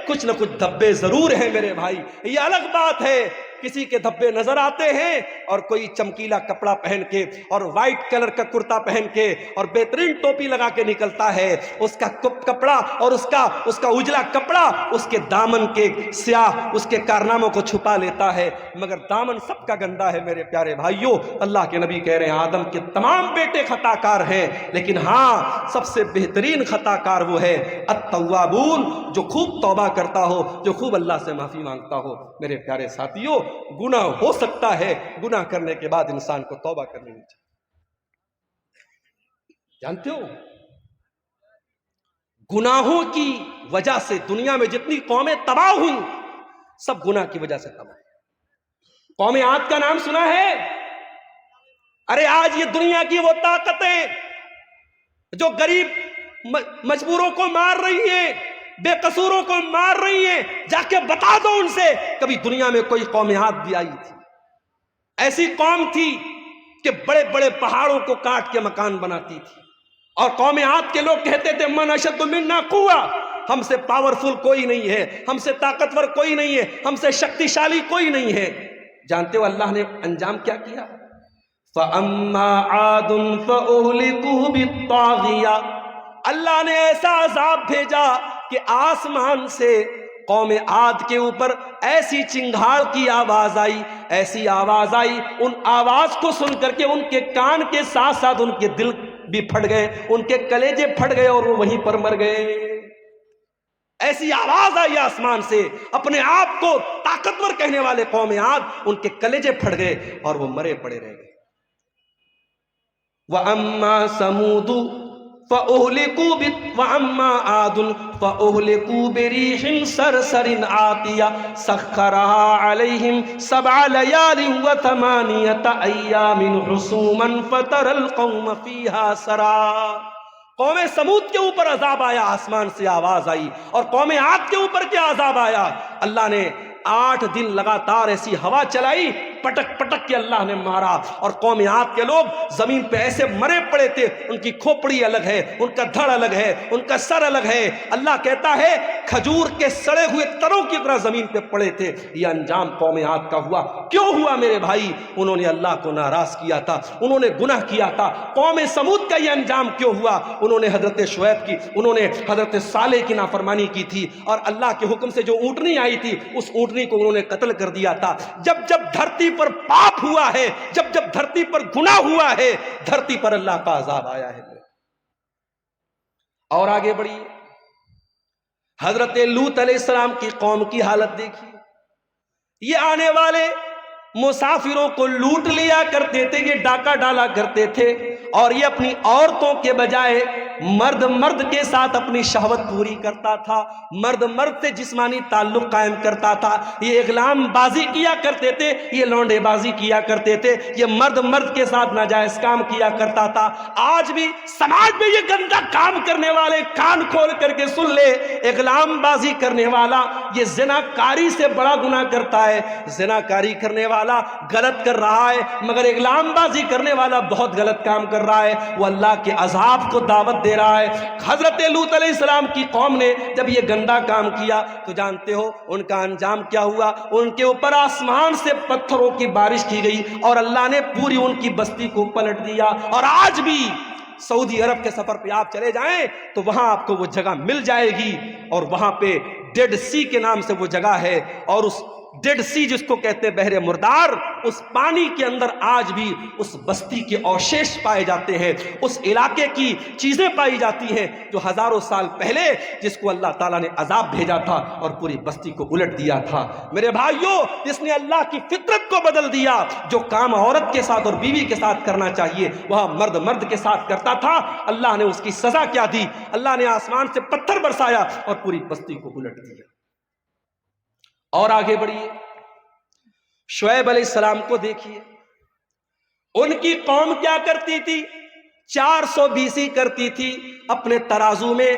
[SPEAKER 1] کچھ نہ کچھ دھبے ضرور ہیں میرے بھائی. یہ الگ بات ہے کسی کے دھبے نظر آتے ہیں اور کوئی چمکیلا کپڑا پہن کے اور وائٹ کلر کا کرتا پہن کے اور بہترین ٹوپی لگا کے نکلتا ہے، اس کا کپڑا اور اس کا اجلا کپڑا اس کے دامن کے سیاہ اس کے کارناموں کو چھپا لیتا ہے، مگر دامن سب کا گندا ہے۔ میرے پیارے بھائیوں، اللہ کے نبی کہہ رہے ہیں آدم کے تمام بیٹے خطا کار ہیں، لیکن ہاں سب سے بہترین خطا کار وہ ہے التوابون، جو خوب توبہ کرتا ہو، جو خوب اللہ سے معافی مانگتا ہو۔ میرے پیارے ساتھیوں، گناہ ہو سکتا ہے، گناہ کرنے کے بعد انسان کو توبہ کرنی چاہیے۔ جانتے ہو گناہوں کی وجہ سے دنیا میں جتنی قومیں تباہ ہوئی سب گناہ کی وجہ سے تباہ ہوئی۔ قوم عاد کا نام سنا ہے؟ ارے آج یہ دنیا کی وہ طاقتیں جو غریب مجبوروں کو مار رہی ہیں، بے قصوروں کو مار رہی ہیں، جا کے بتا دو ان سے کبھی دنیا میں کوئی قوم عاد بھی آئی تھی؟ ایسی قوم تھی کہ بڑے بڑے پہاڑوں کو کاٹ کے مکان بناتی تھی، اور قوم عاد کے لوگ کہتے تھے من اشد منا قوہ، ہم سے پاورفل کوئی نہیں ہے، ہم سے طاقتور کوئی نہیں ہے، ہم سے شکتیشالی کوئی نہیں ہے۔ جانتے ہو اللہ نے انجام کیا کیا؟ فَأَمَّا عَادٌ فَأُهْلِكُوا بِالطَّاغِيَةِ، اللہ نے ایسا عذاب بھیجا کہ آسمان سے قوم عاد کے اوپر ایسی چنگھاڑ کی آواز آئی، ایسی آواز آئی، ان آواز کو سن کر کے ان کے کان کے ساتھ ساتھ ان کے دل بھی پھٹ گئے، ان کے کلیجے پھٹ گئے اور وہ وہیں پر مر گئے۔ ایسی آواز آئی آسمان سے، اپنے آپ کو طاقتور کہنے والے قوم عاد، ان کے کلیجے پھٹ گئے اور وہ مرے پڑے رہ گئے۔ وَأَمَّا سَمُودُ وَأَمَّا عَادٌ فَأُهْلِكُوا بِرِيحٍ صَرْصَرٍ عَاتِيَةٍ سَخَّرَهَا عَلَيْهِمْ 7 لَيَالٍ و8 أَيَّامٍ حُسُومًا فَتَرَى الْقَوْمَ فِيهَا سَرَعًا۔ قوم سمود کے اوپر عذاب آیا، آسمان سے آواز آئی، اور قوم عاد کے اوپر کیا عذاب آیا؟ اللہ نے 8 دن لگاتار ایسی ہوا چلائی، پٹک پٹک کے اللہ نے مارا، اور قوم عاد کے لوگ زمین پہ ایسے مرے پڑے تھے، ان کی کھوپڑی الگ ہے، ان کا دھڑ الگ ہے، ان کا سر الگ ہے۔ اللہ کہتا ہے کھجور کے سڑے ہوئے تنوں کی طرح زمین پہ پڑے تھے۔ یہ انجام قوم عاد کا ہوا۔ کیوں ہوا میرے بھائی؟ انہوں نے اللہ کو ناراض کیا تھا، انہوں نے گناہ کیا تھا۔ قوم سمود کا یہ انجام کیوں ہوا؟ انہوں نے حضرت شعیب کی، انہوں نے حضرت صالح کی نافرمانی کی تھی، اور اللہ کے حکم سے جو اونٹنی آئی تھی اس اونٹنی کو انہوں نے قتل کر دیا تھا۔ جب جب دھرتی پر پاپ ہوا ہے، جب جب دھرتی پر گناہ ہوا ہے، دھرتی پر اللہ کا عذاب آیا ہے۔ اور آگے بڑھیے، حضرت لوط علیہ السلام کی قوم کی حالت دیکھیے۔ یہ آنے والے مسافروں کو لوٹ لیا کرتے تھے، یہ ڈاکہ ڈالا کرتے تھے، اور یہ اپنی عورتوں کے بجائے مرد کے ساتھ اپنی شہوت پوری کرتا تھا، مرد سے جسمانی تعلق قائم کرتا تھا۔ یہ اغلام بازی کیا کرتے تھے، یہ لونڈے بازی کیا کرتے تھے، یہ مرد کے ساتھ ناجائز کام کیا کرتا تھا۔ آج بھی سماج میں یہ گندا کام کرنے والے کان کھول کر کے سن لے، اغلام بازی کرنے والا یہ زناکاری سے بڑا گناہ کرتا ہے۔ زناکاری کرنے والا غلط کر رہا ہے، مگر اغلام بازی کرنے والا بہت غلط کام کر رہا ہے، وہ اللہ کے عذاب کو دعوت دے رہا ہے۔ حضرت لوط علیہ السلام کی قوم نے جب یہ گندا کام کیا تو جانتے ہو ان کا انجام کیا ہوا؟ ان کے اوپر آسمان سے پتھروں کی بارش کی گئی، اور اللہ نے پوری ان کی بستی کو پلٹ دیا۔ اور آج بھی سعودی عرب کے سفر پہ آپ چلے جائیں تو وہاں آپ کو وہ جگہ مل جائے گی، اور وہاں پہ ڈیڈ سی کے نام سے وہ جگہ ہے، اور اس ڈیڈ سی جس کو کہتے ہیں بحر مردار، اس پانی کے اندر آج بھی اس بستی کے اوشیش پائے جاتے ہیں، اس علاقے کی چیزیں پائی جاتی ہیں جو ہزاروں سال پہلے جس کو اللہ تعالیٰ نے عذاب بھیجا تھا اور پوری بستی کو الٹ دیا تھا۔ میرے بھائیوں، جس نے اللہ کی فطرت کو بدل دیا، جو کام عورت کے ساتھ اور بیوی کے ساتھ کرنا چاہیے وہاں مرد کے ساتھ کرتا تھا، اللہ نے اس کی سزا کیا دی؟ اللہ نے آسمان سے پتھر برسایا اور پوری بستی کو الٹ دیا۔ اور آگے بڑھیے، شعیب علیہ السلام کو دیکھیے، ان کی قوم کیا کرتی تھی؟ 420 کرتی تھی، اپنے ترازو میں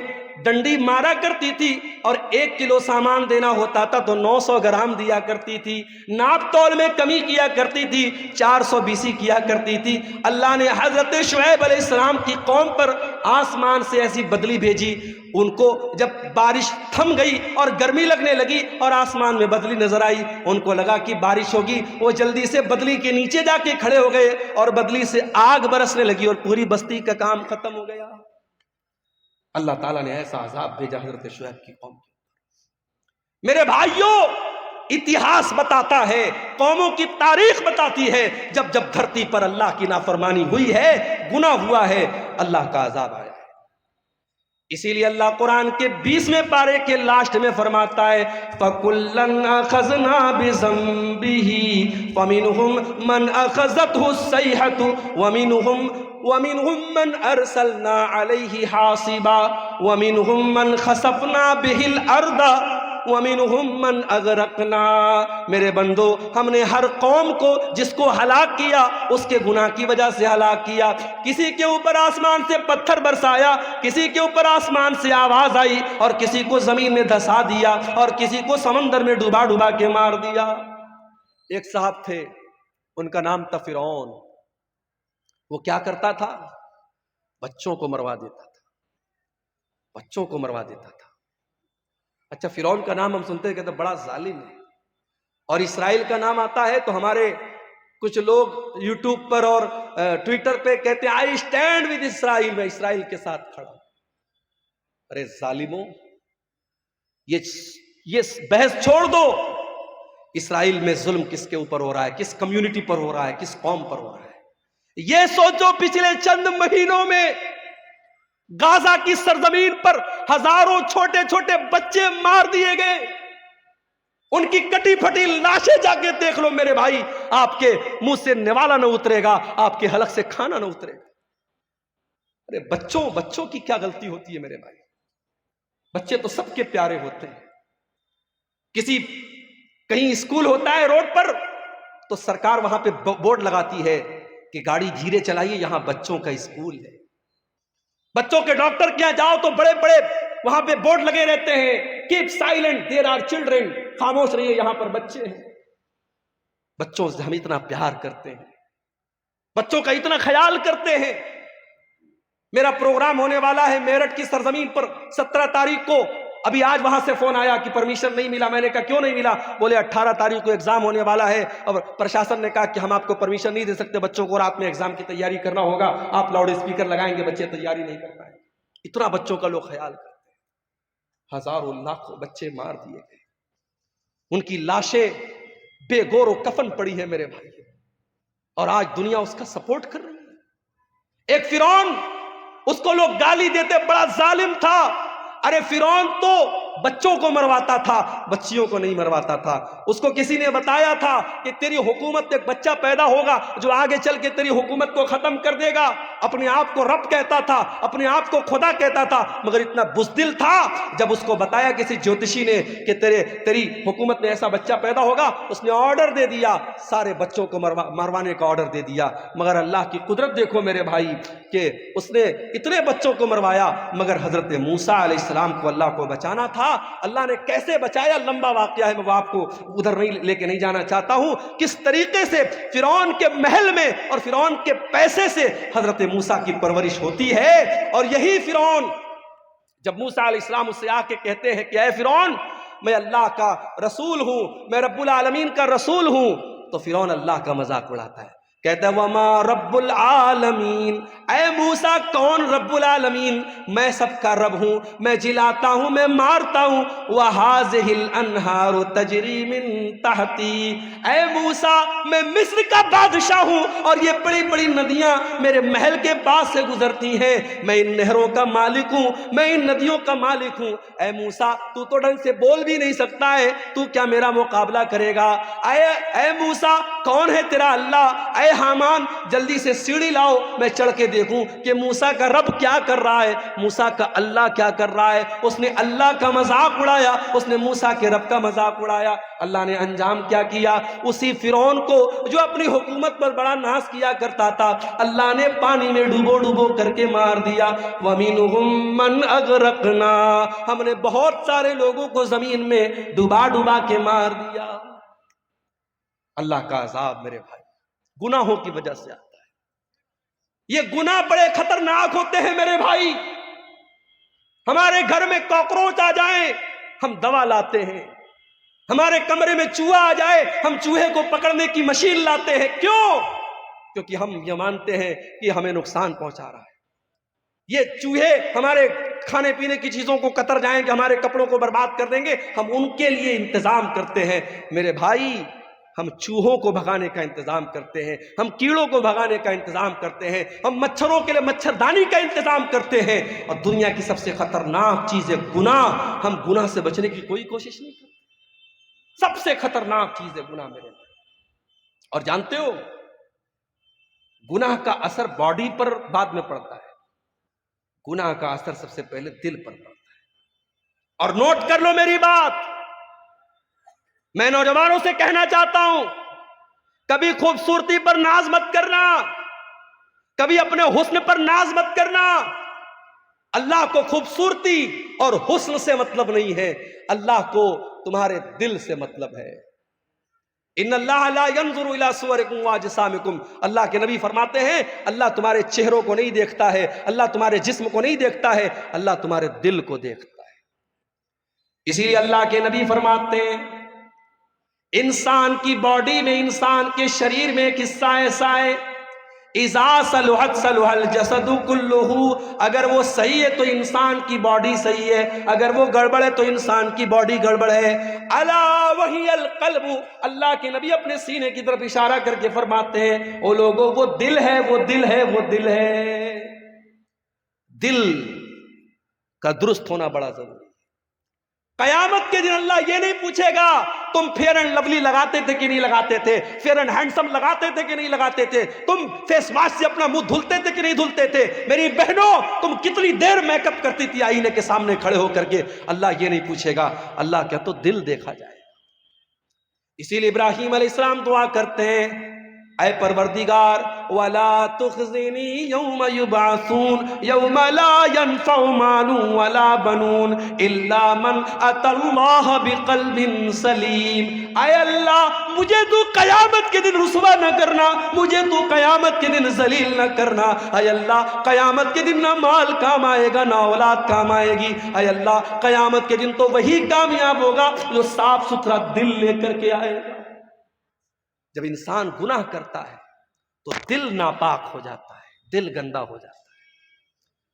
[SPEAKER 1] ڈنڈی مارا کرتی تھی اور 1 کلو سامان دینا ہوتا تھا تو 900 گرام دیا کرتی تھی، ناپ تول میں کمی کیا کرتی تھی، 400 BC کیا کرتی تھی۔ اللہ نے حضرت شعیب علیہ السلام کی قوم پر آسمان سے ایسی بدلی بھیجی، ان کو جب بارش تھم گئی اور گرمی لگنے لگی اور آسمان میں بدلی نظر آئی، ان کو لگا کہ بارش ہوگی، وہ جلدی سے بدلی کے نیچے جا کے کھڑے ہو گئے اور بدلی سے آگ برسنے لگی اور پوری بستی کا کام ختم ہو گیا۔ اللہ تعالیٰ نے ایسا عذاب بھیجا حضرت شعیب کی قوم کی۔ میرے بھائیوں، اتہاس بتاتا ہے، قوموں کی تاریخ بتاتی ہے، جب جب دھرتی پر اللہ کی نافرمانی ہوئی ہے، گناہ ہوا ہے، اللہ کا عذاب آیا ہے۔ اسی لیے اللہ قرآن کے 20ویں پارے کے لاسٹ میں فرماتا ہے فَكُلًّا أَخَذْنَا بِذَنبِهِ فَمِنْهُمْ مَنْ أَخَذَتْهُ الصَّيْحَةُ وَمِنْهُمْ مَنْ أَرْسَلْنَا عَلَيْهِ حَاصِبًا وَمِنْهُمْ مَنْ خَسَفْنَا بِهِ الْأَرْضَ وَمِنْهُمْ مَنْ أَغْرَقْنَا۔ میرے بندو، ہم نے ہر قوم کو جس کو ہلاک کیا اس کے گناہ کی وجہ سے ہلاک کیا۔ کسی کے اوپر آسمان سے پتھر برسایا، کسی کے اوپر آسمان سے آواز آئی اور کسی کو زمین میں دھسا دیا اور کسی کو سمندر میں ڈوبا ڈوبا کے مار دیا۔ ایک صاحب تھے، ان کا نام تھا فرعون۔ وہ کیا کرتا تھا؟ بچوں کو مروا دیتا تھا، بچوں کو مروا دیتا تھا۔ اچھا، فرعون کا نام ہم سنتے ہیں، کہتے ہیں بڑا ظالم ہے، اور اسرائیل کا نام آتا ہے تو ہمارے کچھ لوگ یوٹیوب پر اور ٹویٹر پہ کہتے ہیں آئی اسٹینڈ ود اسرائیل، میں اسرائیل کے ساتھ کھڑا ہوں۔ ارے ظالموں، یہ بحث چھوڑ دو، اسرائیل میں ظلم کس کے اوپر ہو رہا ہے، کس کمیونٹی پر ہو رہا ہے، کس قوم پر ہو رہا ہے؟ یہ سوچو، پچھلے چند مہینوں میں غازہ کی سرزمین پر ہزاروں چھوٹے چھوٹے بچے مار دیے گئے، ان کی کٹی پھٹی لاشیں جا کے دیکھ لو میرے بھائی، آپ کے منہ سے نوالا نہ اترے گا، آپ کے حلق سے کھانا نہ اترے گا۔ ارے بچوں کی کیا غلطی ہوتی ہے میرے بھائی؟ بچے تو سب کے پیارے ہوتے ہیں۔ کہیں اسکول ہوتا ہے روڈ پر تو سرکار وہاں پہ بورڈ لگاتی ہے کہ گاڑی دھیرے چلائیے، یہاں بچوں کا اسکول ہے۔ بچوں کے ڈاکٹر کے یہاں جاؤ تو بڑے بڑے وہاں پہ بورڈ لگے رہتے ہیں، keep silent there are children, خاموش رہیے یہاں پر بچے ہیں۔ بچوں سے ہم اتنا پیار کرتے ہیں، بچوں کا اتنا خیال کرتے ہیں۔ میرا پروگرام ہونے والا ہے میرٹھ کی سرزمین پر 17 تاریخ کو، ابھی آج وہاں سے فون آیا کہ پرمیشن نہیں ملا۔ میں نے کہا کیوں نہیں ملا؟ بولے 18 تاریخ کو ایگزام ہونے والا ہے اور پرشاسن نے کہا کہ ہم آپ کو پرمیشن نہیں دے سکتے، بچوں کو رات میں ایگزام کی تیاری کرنا ہوگا، آپ لاؤڈ اسپیکر لگائیں گے، بچے تیاری نہیں کر پائیں۔ اتنا بچوں کا لوگ خیال کرتے ہیں۔ ہزاروں لاکھوں بچے مار دیے گئے، ان کی لاشیں بے گور و کفن پڑی ہے میرے بھائی، اور آج دنیا اس کا سپورٹ کر رہی ہے۔ ایک فرعون، اس کو لوگ گالی دیتے بڑا ظالم تھا۔ ارے فرعون تو بچوں کو مرواتا تھا، بچیوں کو نہیں مرواتا تھا۔ اس کو کسی نے بتایا تھا کہ تیری حکومت ایک بچہ پیدا ہوگا جو آگے چل کے تیری حکومت کو ختم کر دے گا۔ اپنے آپ کو رب کہتا تھا، اپنے آپ کو خدا کہتا تھا، مگر اتنا بزدل تھا، جب اس کو بتایا کسی جوتشی نے کہ تیری حکومت میں ایسا بچہ پیدا ہوگا، اس نے آرڈر دے دیا، سارے بچوں کو مروانے کا آرڈر دے دیا۔ مگر اللہ کی قدرت دیکھو میرے بھائی کہ اس نے اتنے بچوں کو مروایا، مگر حضرت موسیٰ علیہ السلام کو اللہ کو بچانا تھا۔ اللہ نے کیسے بچایا، لمبا واقعہ ہے، میں وہ آپ کو ادھر لے کے نہیں جانا چاہتا ہوں۔ کس طریقے سے فرعون کے محل میں اور فرعون کے پیسے سے حضرت موسیٰ کی پرورش ہوتی ہے۔ اور یہی فرعون، جب موسیٰ علیہ السلام اس سے آ کے کہتے ہیں کہ اے فرعون، میں اللہ کا رسول ہوں، میں رب العالمین کا رسول ہوں، تو فرعون اللہ کا مذاق اڑاتا ہے، کہتا ہے وما رب العالمین، اے موسیٰ کون رب العالمین؟ میں سب کا رب ہوں، میں جلاتا ہوں، میں مارتا ہوں۔ وَهَذِهِ الْأَنْهَارُ تَجْرِي مِن تَحْتِي، اے موسیٰ میں مصر کا بادشاہ ہوں اور یہ بڑی بڑی ندیاں میرے محل کے پاس سے گزرتی ہیں، میں ان نہروں کا مالک ہوں، میں ان ندیوں کا مالک ہوں۔ اے موسیٰ تو ڈھنگ سے بول بھی نہیں سکتا ہے، تو کیا میرا مقابلہ کرے گا؟ اے موسیٰ کون ہے تیرا اللہ؟ اے حامان جلدی سے سیڑھی لاؤ، میں چڑھ کے دیکھوں کہ موسیٰ کا رب کیا کر رہا ہے، موسیٰ کا اللہ کیا کر رہا ہے۔ اس نے اللہ کا مذاق اڑایا، اس نے موسیٰ کے رب کا مذاق اڑایا۔ اللہ نے انجام کیا کیا؟ اسی فرعون کو جو اپنی حکومت پر بڑا ناز کیا کرتا تھا، اللہ نے پانی میں ڈوبو ڈوبو کر کے مار دیا۔ وَمِنْهُمْ مَنْ أَغْرَقْنَا، ہم نے بہت سارے لوگوں کو زمین میں ڈوبا ڈوبا کے مار دیا۔ اللہ کا عذاب میرے بھائی گناہوں کی وجہ سے آتا ہے۔ یہ گناہ بڑے خطرناک ہوتے ہیں میرے بھائی۔ ہمارے گھر میں کاکروچ آ جائیں، ہم دوا لاتے ہیں۔ ہمارے کمرے میں چوہا آ جائے، ہم چوہے کو پکڑنے کی مشین لاتے ہیں۔ کیوں؟ کیونکہ ہم یہ مانتے ہیں کہ ہمیں نقصان پہنچا رہا ہے۔ یہ چوہے ہمارے کھانے پینے کی چیزوں کو کتر جائیں گے، ہمارے کپڑوں کو برباد کر دیں گے، ہم ان کے لیے انتظام کرتے ہیں۔ میرے بھائی ہم چوہوں کو بھگانے کا انتظام کرتے ہیں، ہم کیڑوں کو بھگانے کا انتظام کرتے ہیں، ہم مچھروں کے لیے مچھردانی کا انتظام کرتے ہیں۔ اور دنیا کی سب سے خطرناک چیز ہے گناہ۔ ہم گناہ سے بچنے کی کوئی کوشش نہیں کرتے۔ سب سے خطرناک چیز ہے گناہ میرے بھائی۔ اور جانتے ہو گناہ کا اثر باڈی پر بعد میں پڑتا ہے، گناہ کا اثر سب سے پہلے دل پر پڑتا ہے۔ اور نوٹ کر لو میری بات، میں نوجوانوں سے کہنا چاہتا ہوں، کبھی خوبصورتی پر ناز مت کرنا، کبھی اپنے حسن پر ناز مت کرنا۔ اللہ کو خوبصورتی اور حسن سے مطلب نہیں ہے، اللہ کو تمہارے دل سے مطلب ہے۔ ان اللہ لا ينظر الى صورکم واجسامکم، اللہ کے نبی فرماتے ہیں اللہ تمہارے چہروں کو نہیں دیکھتا ہے، اللہ تمہارے جسم کو نہیں دیکھتا ہے، اللہ تمہارے دل کو دیکھتا ہے۔ اسی لیے اللہ کے نبی فرماتے ہیں انسان کی باڈی میں، انسان کے شریر میں ایک حصہ ایسا ہے اذا صلحت صلح الجسد کلہ، اگر وہ صحیح ہے تو انسان کی باڈی صحیح ہے، اگر وہ گڑبڑ ہے تو انسان کی باڈی گڑبڑ ہے۔ الا وہی القلب، اللہ کے نبی اپنے سینے کی طرف اشارہ کر کے فرماتے ہیں او لوگوں وہ دل ہے، وہ دل ہے، وہ دل ہے۔ دل کا درست ہونا بڑا ضروری ہے۔ قیامت کے دن اللہ یہ نہیں پوچھے گا تم فیئر اینڈ لولی لگاتے تھے کہ نہیں لگاتے تھے، فیئر اینڈ ہینڈسم لگاتے تھے کہ نہیں لگاتے تھے، تم فیس واش سے اپنا منہ دھلتے تھے کہ نہیں دھلتے تھے، میری بہنوں تم کتنی دیر میک اپ کرتی تھی آئینے کے سامنے کھڑے ہو کر کے، اللہ یہ نہیں پوچھے گا، اللہ کیا تو دل دیکھا جائے۔ اسی لیے ابراہیم علیہ السلام دعا کرتے ہیں اے پروردگار وَلَا تُخْزِنِي يَوْمَ يُبْعَثُونَ يَوْمَ لَا يَنْفَعُ مَالٌ وَلَا بَنُونَ إِلَّا مَنْ أَتَى اللَّهَ بِقَلْبٍ سَلِيمٍ، اے اللہ مجھے تو قیامت کے دن رسوا نہ کرنا، مجھے تو قیامت کے دن ذلیل نہ کرنا، اے اللہ قیامت کے دن نہ مال کام آئے گا نہ اولاد کام آئے گی، اے اللہ قیامت کے دن تو وہی کامیاب ہوگا جو صاف ستھرا دل لے کر کے آئے گا۔ جب انسان گناہ کرتا ہے تو دل ناپاک ہو جاتا ہے، دل گندا ہو جاتا ہے،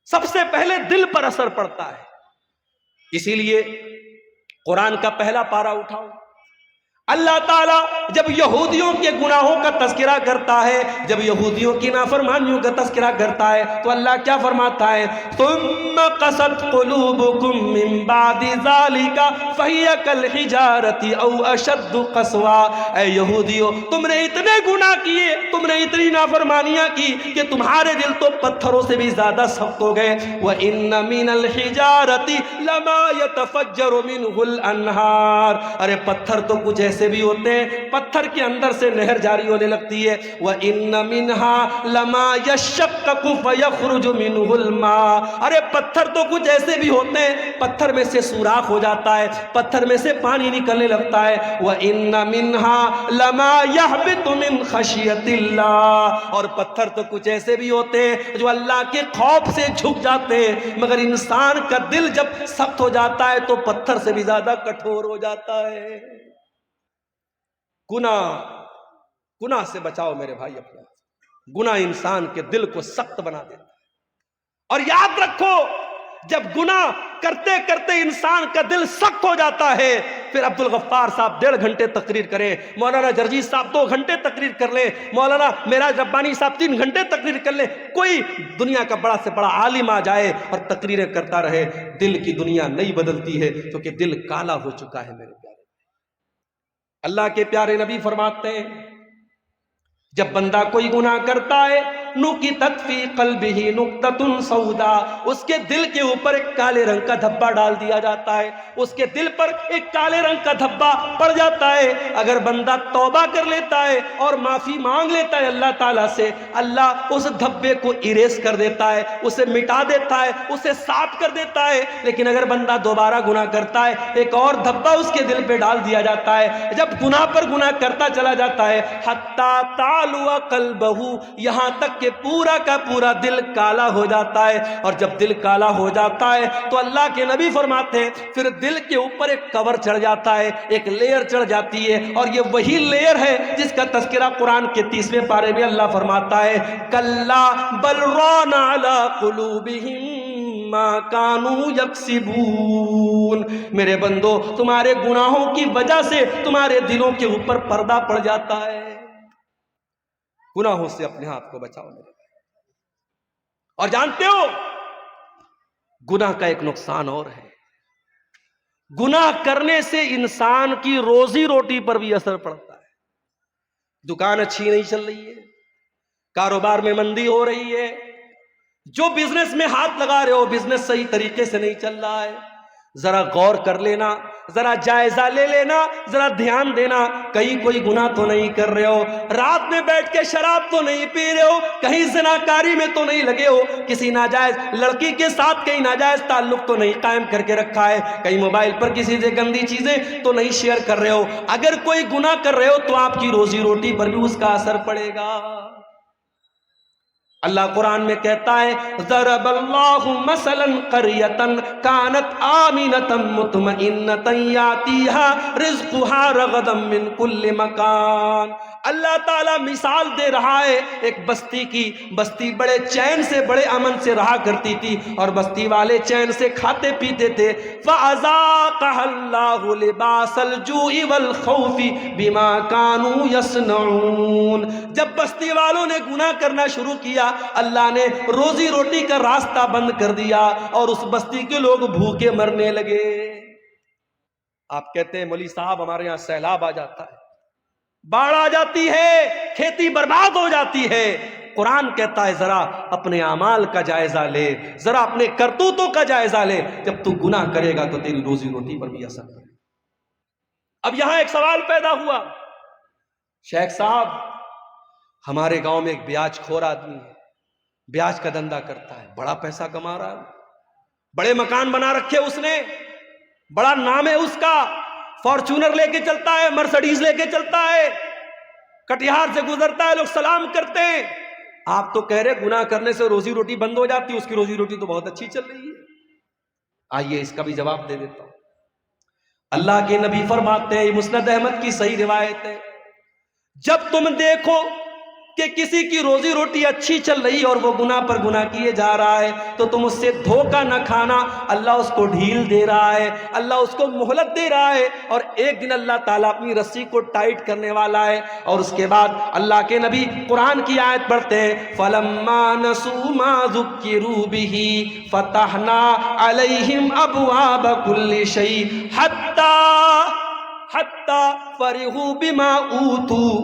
[SPEAKER 1] سب سے پہلے دل پر اثر پڑتا ہے۔ اسی لیے قرآن کا پہلا پارہ اٹھاؤ، اللہ تعالیٰ جب یہودیوں کے گناہوں کا تذکرہ کرتا ہے، جب یہودیوں کی نافرمانیوں کا تذکرہ کرتا ہے تو اللہ کیا فرماتا ہے ثم قست قلوبکم من بعد ذالک فہی کالحجارۃ او اشد قسوا، اے یہودیوں تم نے اتنے گناہ کیے، تم نے اتنی نافرمانیاں کی کہ تمہارے دل تو پتھروں سے بھی زیادہ سخت ہو گئے۔ وَإِنَّ مِنَ الْحِجَارَةِ لَمَا يَتَفَجَّرُ مِنْهُ الْأَنْهَارُ، ارے پتھر تو کچھ ایسے بھی ہوتے ہیں پتھر کے اندر سے نہر جاری ہونے لگتی ہے۔ وَإِنَّ مِنْهَا لَمَا يَشَّقَّقُ فَيَخْرُجُ مِنْهُ الْمَاءُ، ارے پتھر تو کچھ ایسے بھی ہوتے ہیں پتھر میں سے سوراخ ہو جاتا ہے، پتھر میں سے پانی نکلنے لگتا ہے۔ وَإِنَّ مِنْهَا لَمَا يَهْبِطُ مِنْ خَشْيَةِ اللَّهِ، اور پتھر تو کچھ ایسے بھی ہوتے ہیں جو اللہ کے خوف سے جھک جاتے ہیں، مگر انسان کا دل جب سخت ہو جاتا ہے تو پتھر سے بھی زیادہ کٹھور ہو جاتا ہے۔ گناہ سے بچاؤ میرے بھائی اپنا، گناہ انسان کے دل کو سخت بنا دیتا ہے۔ اور یاد رکھو جب گناہ کرتے کرتے انسان کا دل سخت ہو جاتا ہے، پھر عبدالغفار صاحب 1.5 گھنٹے تقریر کریں، مولانا جرجی صاحب 2 گھنٹے تقریر کر لیں، مولانا معراج ربانی صاحب 3 گھنٹے تقریر کر لیں، کوئی دنیا کا بڑا سے بڑا عالم آ جائے اور تقریریں کرتا رہے، دل کی دنیا نہیں بدلتی ہے کیونکہ دل کالا ہو چکا ہے۔ میرے پیارے اللہ کے پیارے نبی فرماتے ہیں جب بندہ کوئی گناہ کرتا ہے نُقِطَتْ فِي قَلْبِهِ نُقْطَةٌ سَوْدَاء، اس کے دل کے اوپر ایک کالے رنگ کا دھبا ڈال دیا جاتا ہے، اس کے دل پر ایک کالے رنگ کا دھبا پڑ جاتا ہے۔ اگر بندہ توبہ کر لیتا ہے اور معافی مانگ لیتا ہے اللہ تعالیٰ سے، اللہ اس دھبے کو اریز کر دیتا ہے، اسے مٹا دیتا ہے، اسے صاف کر دیتا ہے۔ لیکن اگر بندہ دوبارہ گناہ کرتا ہے، ایک اور دھبا اس کے دل پہ ڈال دیا جاتا ہے۔ جب گناہ پر گناہ کرتا چلا جاتا ہے حتیٰ تعلو قلبہ، یہاں تک کہ پورا کا پورا دل کالا ہو جاتا ہے۔ اور جب دل کالا ہو جاتا ہے تو اللہ کے نبی فرماتے ہیں پھر دل کے اوپر ایک کور چڑھ جاتا ہے، ایک لیئر چڑھ جاتی ہے، اور یہ وہی لیئر ہے جس کا تذکرہ قرآن کے 30ویں پارے میں اللہ فرماتا ہے کلا بل ران علی قلوبہم ما کانوا یکسبون۔ میرے بندو، تمہارے گناہوں کی وجہ سے تمہارے دلوں کے اوپر پردہ پڑ جاتا ہے۔ گناہوں سے اپنے آپ کو بچاؤ میرے بھائی۔ اور جانتے ہو گناہ کا ایک نقصان اور ہے، گناہ کرنے سے انسان کی روزی روٹی پر بھی اثر پڑتا ہے۔ دکان اچھی نہیں چل رہی ہے، کاروبار میں مندی ہو رہی ہے، جو بزنس میں ہاتھ لگا رہے ہو بزنس صحیح طریقے سے نہیں چل رہا ہے، ذرا غور کر لینا، ذرا جائزہ لے لینا، ذرا دھیان دینا، کہیں کوئی گناہ تو نہیں کر رہے ہو، رات میں بیٹھ کے شراب تو نہیں پی رہے ہو، کہیں زناکاری میں تو نہیں لگے ہو، کسی ناجائز لڑکی کے ساتھ کہیں ناجائز تعلق تو نہیں قائم کر کے رکھا ہے، کہیں موبائل پر کسی سے گندی چیزیں تو نہیں شیئر کر رہے ہو۔ اگر کوئی گناہ کر رہے ہو تو آپ کی روزی روٹی پر بھی اس کا اثر پڑے گا۔ اللہ قرآن میں کہتا ہے ضرب اللہ مثلا قریۃ کانت آمنۃ مطمئنۃ یاتیہا رزقها رغدا من کل مکان۔ اللہ تعالیٰ مثال دے رہا ہے ایک بستی کی، بستی بڑے چین سے بڑے امن سے رہا کرتی تھی، اور بستی والے چین سے کھاتے پیتے تھے۔ فَأَذَاقَهَا اللَّهُ لِبَاسَ الْجُوعِ وَالْخَوْفِ بِمَا كَانُوا يَصْنَعُونَ۔ جب بستی والوں نے گناہ کرنا شروع کیا اللہ نے روزی روٹی کا راستہ بند کر دیا اور اس بستی کے لوگ بھوکے مرنے لگے۔ آپ کہتے ہیں مولوی صاحب ہمارے یہاں سیلاب آ جاتا ہے، باڑھ آ جاتی ہے، کھیتی برباد ہو جاتی ہے۔ قرآن کہتا ہے ذرا اپنے اعمال کا جائزہ لے، ذرا اپنے کرتوتوں کا جائزہ لے، جب تو گناہ کرے گا تو تیری روزی روٹی پر بھی اثر پڑے گا۔ اب یہاں ایک سوال پیدا ہوا، شیخ صاحب ہمارے گاؤں میں ایک بیاج خور آدمی ہے، بیاج کا دھندا کرتا ہے، بڑا پیسہ کما رہا ہے، بڑے مکان بنا رکھے اس نے، بڑا نام ہے اس کا، فارچونر لے کے چلتا ہے، مرسڈیز لے کے چلتا ہے، کٹیہار سے گزرتا ہے لوگ سلام کرتے ہیں۔ آپ تو کہہ رہے گناہ کرنے سے روزی روٹی بند ہو جاتی، اس کی روزی روٹی تو بہت اچھی چل رہی ہے۔ آئیے اس کا بھی جواب دے دیتا ہوں۔ اللہ کے نبی فرماتے ہیں، مسند احمد کی صحیح روایت ہے، جب تم دیکھو کہ کسی کی روزی روٹی اچھی چل رہی اور وہ گناہ پر گناہ کیے جا رہا ہے تو تم اس سے دھوکہ نہ کھانا، اللہ اس کو ڈھیل دے رہا ہے، اللہ اس کو مہلت دے رہا ہے، اور ایک دن اللہ تعالیٰ اپنی رسی کو ٹائٹ کرنے والا ہے۔ اور اس کے بعد اللہ کے نبی قرآن کی آیت پڑھتے ہیں فَلَمَّا نَسُوا مَا ذُكِّرُوا بِهِ فَتَحْنَا عَلَيْهِمْ أَبْوَابَ كُلِّ شَيْءٍ حَتَّى فَرِحُوا بِمَا أُوتُوا۔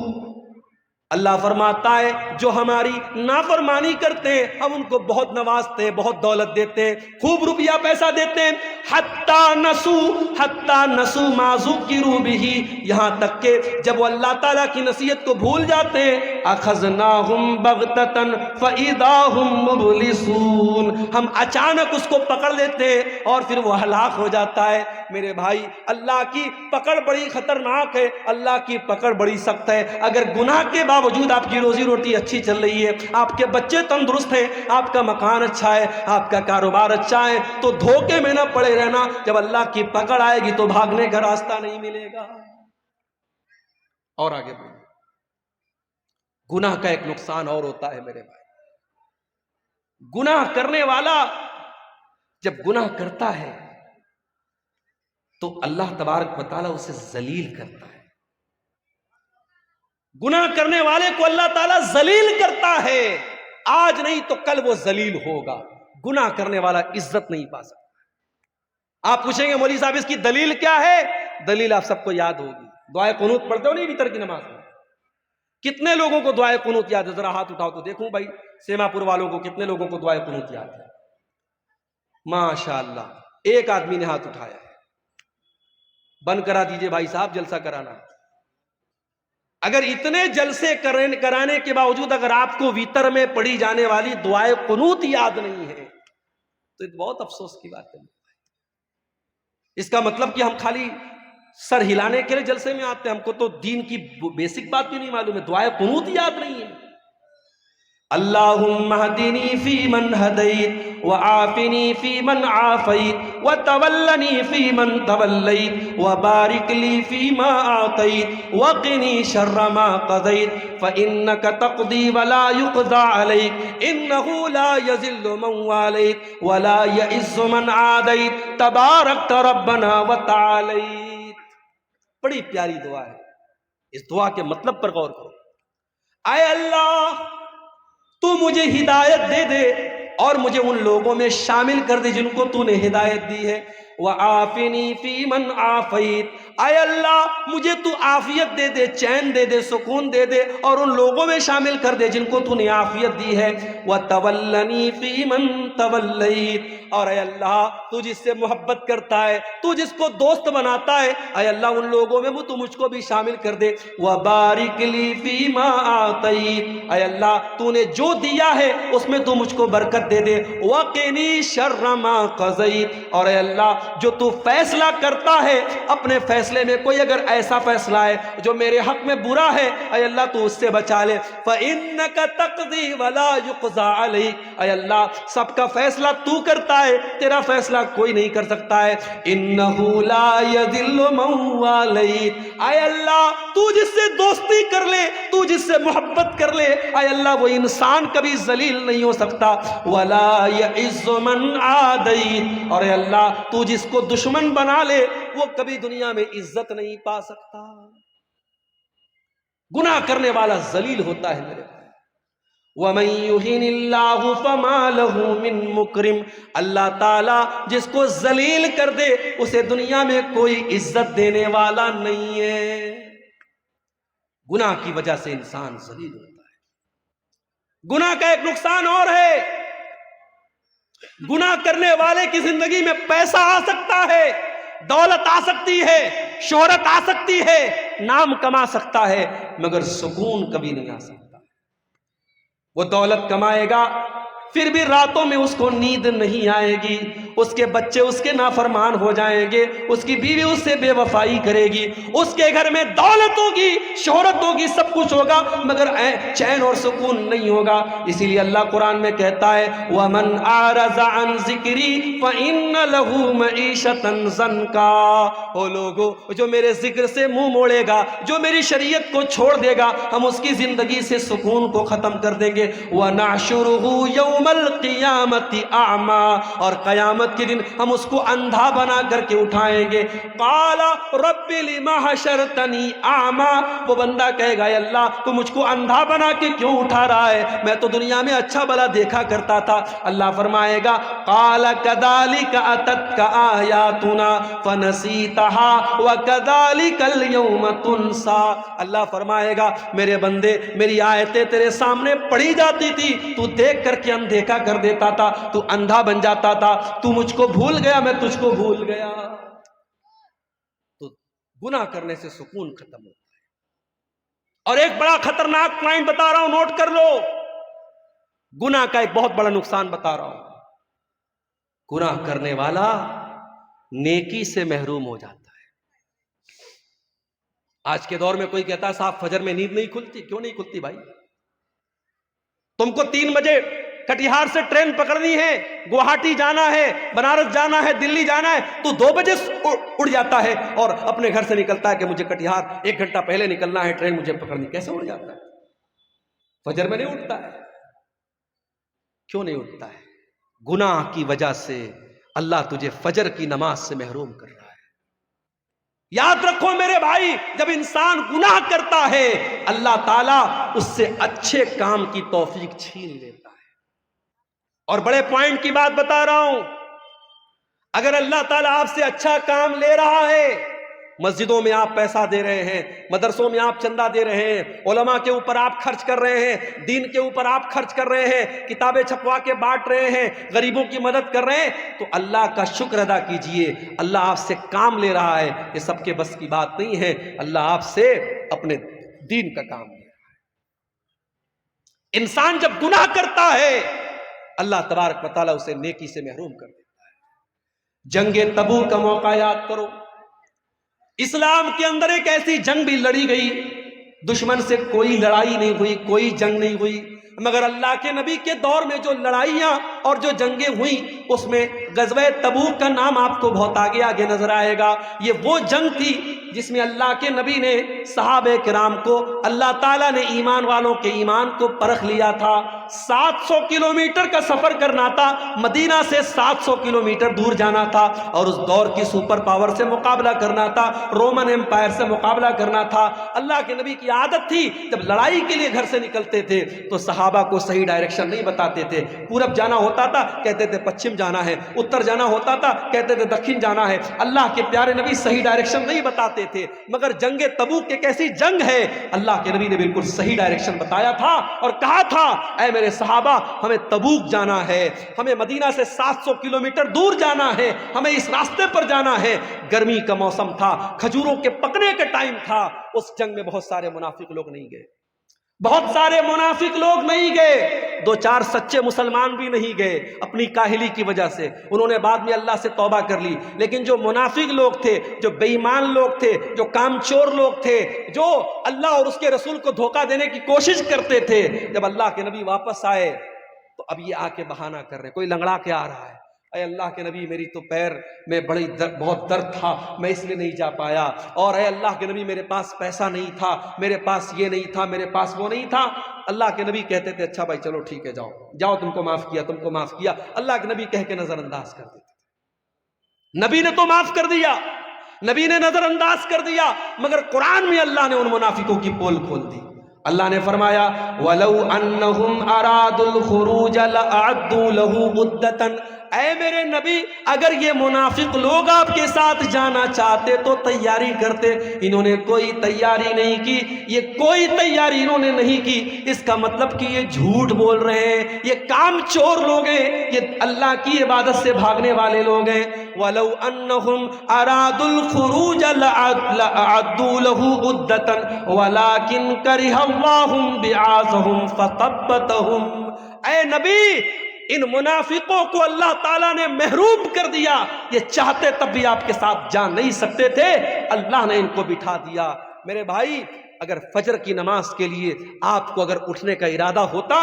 [SPEAKER 1] اللہ فرماتا ہے جو ہماری نافرمانی کرتے ہیں ہم ان کو بہت نوازتے ہیں، بہت دولت دیتے ہیں، خوب روپیہ پیسہ دیتے ہیں۔ حتی نسوا ما ذکروا بہ، یہاں تک کہ جب وہ اللہ تعالیٰ کی نصیحت کو بھول جاتے ہیں اخذناہم بغتۃ فاذا ہم مبلسون، ہم اچانک اس کو پکڑ لیتے ہیں اور پھر وہ ہلاک ہو جاتا ہے۔ میرے بھائی اللہ کی پکڑ بڑی خطرناک ہے، اللہ کی پکڑ بڑی سخت ہے۔ اگر گناہ کے باوجود آپ کی روزی روٹی اچھی چل رہی ہے، آپ کے بچے تندرست ہیں، آپ کا مکان اچھا ہے، آپ کا کاروبار اچھا ہے، تو دھوکے میں نہ پڑے رہنا، جب اللہ کی پکڑ آئے گی تو بھاگنے کا راستہ نہیں ملے گا۔ اور آگے بڑھیں، گناہ کا ایک نقصان اور ہوتا ہے میرے بھائی، گناہ کرنے والا جب گناہ کرتا ہے تو اللہ تبارک و تعالیٰ اسے ذلیل کرتا ہے۔ گناہ کرنے والے کو اللہ تعالیٰ ذلیل کرتا ہے، آج نہیں تو کل وہ ذلیل ہوگا۔ گناہ کرنے والا عزت نہیں پا سکتا۔ آپ پوچھیں گے مولوی صاحب اس کی دلیل کیا ہے؟ دلیل آپ سب کو یاد ہوگی، دعائے قنوت پڑھتے ہو نہیں وتر کی نماز میں، کتنے لوگوں کو دعائے قنوت یاد ہے؟ ذرا ہاتھ اٹھاؤ تو دیکھوں بھائی، سیما پور والوں کو کتنے لوگوں کو دعائے قنوت یاد ہے؟ ماشاء اللہ، ایک آدمی نے ہاتھ اٹھایا ہے۔ بند کرا دیجئے بھائی صاحب جلسہ کرانا۔ اگر اتنے جلسے کرانے کے باوجود اگر آپ کو ویتر میں پڑھی جانے والی دعائے قنوت یاد نہیں ہے تو یہ بہت افسوس کی بات ہے۔ اس کا مطلب کہ ہم خالی سر ہلانے کے لیے جلسے میں آتے ہیں، ہم کو تو دین کی بیسک بات بھی نہیں معلوم ہے، دعائے قنوت یاد نہیں ہے۔ اللہم اہدنی فی من ہدیت وعافنی فی من عافیت وتولنی فی من تولیت وبارک لی فی ما اعطیت وقنی شر ما قضیت فانک تقضی ولا یقضى علیک انہ لا یذل من والیت ولا یعز من عادیت تبارکت ربنا وتعالیت۔ بڑی پیاری دعا ہے، اس دعا کے مطلب پر غور کرو۔ اے اللہ، تو مجھے ہدایت دے دے اور مجھے ان لوگوں میں شامل کر دے جن کو تو نے ہدایت دی ہے۔ وَعَافِنِي فِي مَنْ عَافَيْتَ، اے اللہ مجھے تو عافیت دے دے، چین دے دے، سکون دے دے اور ان لوگوں میں شامل کر دے جن کو تو نے عافیت دی ہے۔ وَتَوَلَّنِي فِي مَنْ تَوَلَّيْتَ، اور اے اللہ تو جس سے محبت کرتا ہے، تو جس کو دوست بناتا ہے، اے اللہ ان لوگوں میں تو مجھ کو بھی شامل کر دے۔ وَبَارِكْ لِي فِي مَا أَعْطَيْتَ، اے اللہ تو نے جو دیا ہے اس میں تو مجھ کو برکت دے دے۔ وَقِنِي شَرَّ مَا قَضَيْتَ، اور اے اللہ جو تو فیصلہ کرتا ہے اپنے فیصلے میں کوئی اگر ایسا فیصلہ ہے جو میرے حق میں برا ہے، اے اللہ تو اس سے بچا لے۔ فَإِنَّكَ تَقْضِي وَلَا يُقْضَى عَلَيْكَ، اے اللہ سب کا فیصلہ تو کرتا ہے، تیرا فیصلہ کوئی نہیں کر سکتا ہے۔ إِنَّهُ لَا يَذِلُّ مَن وَالَيْتَ، اے اللہ تو جس سے دوستی کر لے، تو جس سے محبت کر لے، اے اللہ وہ انسان کبھی ذلیل نہیں ہو سکتا۔ وَلَا يَعِزُّ مَنْ عَادَيْتَ، اور اے اللہ تو جس کو دشمن بنا لے وہ کبھی دنیا میں عزت نہیں پا سکتا۔ گناہ کرنے والا ذلیل ہوتا ہے میرے بھائی۔ وَمَن يُهِنِ اللَّهُ فَمَا لَهُ مِن مُكْرِمٍ، اللہ تعالیٰ جس کو ذلیل کر دے اسے دنیا میں کوئی عزت دینے والا نہیں ہے۔ گناہ کی وجہ سے انسان ذلیل ہوتا ہے۔ گناہ کا ایک نقصان اور ہے، گناہ کرنے والے کی زندگی میں پیسہ آ سکتا ہے، دولت آ سکتی ہے، شہرت آ سکتی ہے، نام کما سکتا ہے، مگر سکون کبھی نہیں آ سکتا۔ وہ دولت کمائے گا پھر بھی راتوں میں اس کو نیند نہیں آئے گی، اس کے بچے اس کے نافرمان ہو جائیں گے، اس کی بیوی اس سے بے وفائی کرے گی، اس کے گھر میں دولت ہوگی، شہرت ہوگی، سب کچھ ہوگا، مگر چین اور سکون نہیں ہوگا۔ اسی لیے اللہ قرآن میں کہتا ہے وَمَنْ أَعْرَضَ عَنْ ذِكْرِي فَإِنَّ لَهُ مَعِيشَةً ضَنْكًا، وہ لوگوں جو میرے ذکر سے منہ موڑے گا، جو میری شریعت کو چھوڑ دے گا، ہم اس کی زندگی سے سکون کو ختم کر دیں گے۔ وَنَحْشُرُهُ يَوْمَ القیامت اعمی، اور قیامت کے دن ہم اس کو اندھا بنا کر کے اٹھائیں گے۔ قال رب لما حشرتنی اعمی، وہ بندہ کہے گا اے اللہ تو مجھ کو اندھا بنا کے کیوں اٹھا رہا ہے، میں تو دنیا میں اچھا بھلا دیکھا کرتا تھا۔ اللہ فرمائے گا قال کذالک اتتک آیاتنا فنسیتها وکذالک اليوم تنسی، اللہ فرمائے گا میرے بندے میری آیتیں تیرے سامنے پڑھی جاتی تھی، تو دیکھ کر کے اندیکھا کر دیتا تھا، تو اندھا بن جاتا تھا، تو مجھ کو بھول گیا، میں تجھ کو بھول گیا۔ تو گناہ کرنے سے سکون ختم ہوتا ہے۔ اور ایک بڑا خطرناک پوائنٹ بتا رہا ہوں، نوٹ کر لو، گناہ کا ایک بہت بڑا نقصان بتا رہا ہوں، گناہ کرنے والا نیکی سے محروم ہو جاتا ہے۔ آج کے دور میں کوئی کہتا ہے صاحب فجر میں نیند نہیں کھلتی، کیوں نہیں کھلتی بھائی؟ تم کو 3 بجے کٹیہار سے ٹرین پکڑنی ہے، گوہاٹی جانا ہے، بنارس جانا ہے، دلی جانا ہے، تو 2 بجے اڑ جاتا ہے اور اپنے گھر سے نکلتا ہے کہ مجھے کٹیہار 1 گھنٹہ پہلے نکلنا ہے، ٹرین مجھے پکڑنی۔ کیسے اڑ جاتا ہے؟ فجر میں نہیں اٹھتا ہے۔ کیوں نہیں اٹھتا ہے؟ گناہ کی وجہ سے اللہ تجھے فجر کی نماز سے محروم کر رہا ہے۔ یاد رکھو میرے بھائی، جب انسان گناہ کرتا ہے اللہ تعالیٰ اس سے اچھے کام کی توفیق چھین لیتا ہے۔ اور بڑے پوائنٹ کی بات بتا رہا ہوں، اگر اللہ تعالیٰ آپ سے اچھا کام لے رہا ہے مسجدوں میں آپ پیسہ دے رہے ہیں، مدرسوں میں آپ چندہ دے رہے ہیں، علماء کے اوپر آپ خرچ کر رہے ہیں، دین کے اوپر آپ خرچ کر رہے ہیں، کتابیں چھپوا کے بانٹ رہے ہیں، غریبوں کی مدد کر رہے ہیں، تو اللہ کا شکر ادا کیجئے۔ اللہ آپ سے کام لے رہا ہے، یہ سب کے بس کی بات نہیں ہے، اللہ آپ سے اپنے دین کا کام لے رہا ہے۔ انسان جب گناہ کرتا ہے اللہ تبارک و تعالیٰ اسے نیکی سے محروم کر دیتا ہے۔ جنگ تبوک کا موقع یاد کرو، اسلام کے اندر ایک ایسی جنگ بھی لڑی گئی، دشمن سے کوئی لڑائی نہیں ہوئی، کوئی جنگ نہیں ہوئی، مگر اللہ کے نبی کے دور میں جو لڑائیاں اور جو جنگیں ہوئیں اس میں غزوہ تبوک کا نام آپ کو بہت آگے آگے نظر آئے گا۔ یہ وہ جنگ تھی جس میں اللہ کے نبی نے صحابہ کرام کو، اللہ تعالیٰ نے ایمان والوں کے ایمان کو پرکھ لیا تھا۔ 700 کلومیٹر کا سفر کرنا تھا، مدینہ سے 700 کلومیٹر دور جانا تھا، اور اس دور کی سپر پاور سے مقابلہ کرنا تھا، رومن امپائر سے مقابلہ کرنا تھا۔ اللہ کے نبی کی عادت تھی جب لڑائی کے لیے گھر سے نکلتے تھے تو صحابہ کو صحیح ڈائریکشن نہیں بتاتے تھے، پورب جانا ہوتا تھا کہتے تھے پچھم جانا ہے، اتر جانا ہوتا تھا کہتے تھے دکھن جانا ہے۔ اللہ کے پیارے نبی صحیح ڈائریکشن نہیں بتاتے تھے، مگر جنگ تبوک ایک ایسی جنگ ہے اللہ کے نبی نے بالکل صحیح ڈائریکشن بتایا تھا اور کہا تھا اے میرے صحابہ ہمیں تبوک جانا ہے، ہمیں مدینہ سے 700 کلومیٹر دور جانا ہے، ہمیں اس راستے پر جانا ہے۔ گرمی کا موسم تھا، کھجوروں کے پکنے کا ٹائم تھا، اس جنگ میں بہت سارے منافق لوگ نہیں گئے، بہت سارے منافق لوگ نہیں گئے، دو چار سچے مسلمان بھی نہیں گئے اپنی کاہلی کی وجہ سے، انہوں نے بعد میں اللہ سے توبہ کر لی۔ لیکن جو منافق لوگ تھے، جو بے ایمان لوگ تھے، جو کام چور لوگ تھے، جو اللہ اور اس کے رسول کو دھوکہ دینے کی کوشش کرتے تھے، جب اللہ کے نبی واپس آئے تو اب یہ آ کے بہانہ کر رہے، کوئی لنگڑا کے آ رہا ہے، اے اللہ کے نبی میری تو پیر میں بہت درد تھا میں اس لیے نہیں جا پایا، اور اے اللہ کے نبی میرے پاس پیسہ نہیں تھا، میرے پاس یہ نہیں تھا، میرے پاس وہ نہیں تھا۔ اللہ کے نبی کہتے تھے اچھا بھائی چلو ٹھیک ہے جاؤ جاؤ، تم کو معاف کیا، تم کو معاف کیا۔ اللہ کے نبی کہہ کے نظر انداز کر دیتے تھے، نبی نے تو معاف کر دیا، نبی نے نظر انداز کر دیا، مگر قرآن میں اللہ نے ان منافقوں کی پول کھول دی۔ اللہ نے فرمایا وَلَوْ أَنَّهُمْ أَرَادُوا الْخُرُوجَ لَأَعَدُّوا لَهُ عُدَّةً، اے میرے نبی اگر یہ منافق لوگ آپ کے ساتھ جانا چاہتے تو تیاری کرتے، انہوں نے کوئی تیاری نہیں کی، یہ کوئی تیاری انہوں نے نہیں کی، اس کا مطلب کہ یہ جھوٹ بول رہے ہیں، یہ کام چور لوگ ہیں، یہ اللہ کی عبادت سے بھاگنے والے لوگ ہیں۔ وَلَوْ أَنَّهُمْ أَرَادُوا الْخُرُوجَ لَأَعَدُّوا لَهُ عُدَّةً وَلَكِنْ كَرِهَ اللَّهُ بِعَاثَهُمْ فَثَبَّتَهُمْ۔ اے نبی ان منافقوں کو اللہ تعالیٰ نے محروم کر دیا، یہ چاہتے تب بھی آپ کے ساتھ جا نہیں سکتے تھے، اللہ نے ان کو بٹھا دیا۔ میرے بھائی اگر فجر کی نماز کے لیے آپ کو اگر اٹھنے کا ارادہ ہوتا،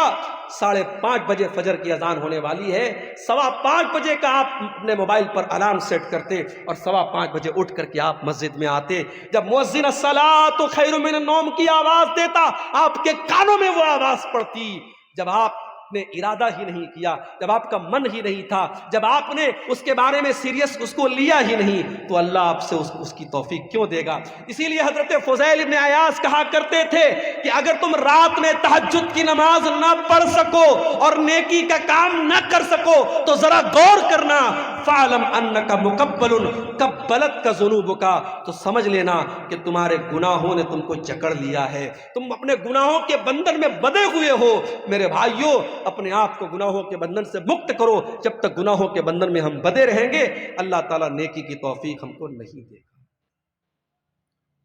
[SPEAKER 1] 5:30 بجے فجر کی اذان ہونے والی ہے، 5:15 بجے کا آپ اپنے موبائل پر الارم سیٹ کرتے اور 5:15 بجے اٹھ کر کے آپ مسجد میں آتے، جب مؤذن الصلاۃ خیر من النوم کی آواز دیتا آپ کے کانوں میں وہ آواز پڑتی۔ جب آپ نے ارادہ ہی نہیں کیا، جب آپ کا من ہی نہیں تھا، جب آپ نے اس کے بارے میں سیریس اس کو لیا ہی نہیں، تو اللہ آپ سے اس کی توفیق کیوں دے گا؟ اسی لیے حضرت فضیل ابن عیاض کہا کرتے تھے کہ اگر تم رات میں تہجد کی نماز نہ پڑھ سکو اور نیکی کا کام نہ کر سکو تو ذرا غور کرنا، فَعْلَمْ أَنَّكَ مُقَبَّلٌ قَبَّلَتْكَ ذُنُوبُكَ، تو سمجھ لینا کہ تمہارے گناہوں نے تم کو جکڑ لیا ہے، تم اپنے گناہوں کے بندھن میں بندھے ہوئے ہو۔ میرے بھائیوں اپنے آپ کو گناہوں کے بندھن سے مکت کرو، جب تک گناہوں کے بندھن میں ہم بندھے رہیں گے اللہ تعالیٰ نیکی کی توفیق ہم کو نہیں دے گا۔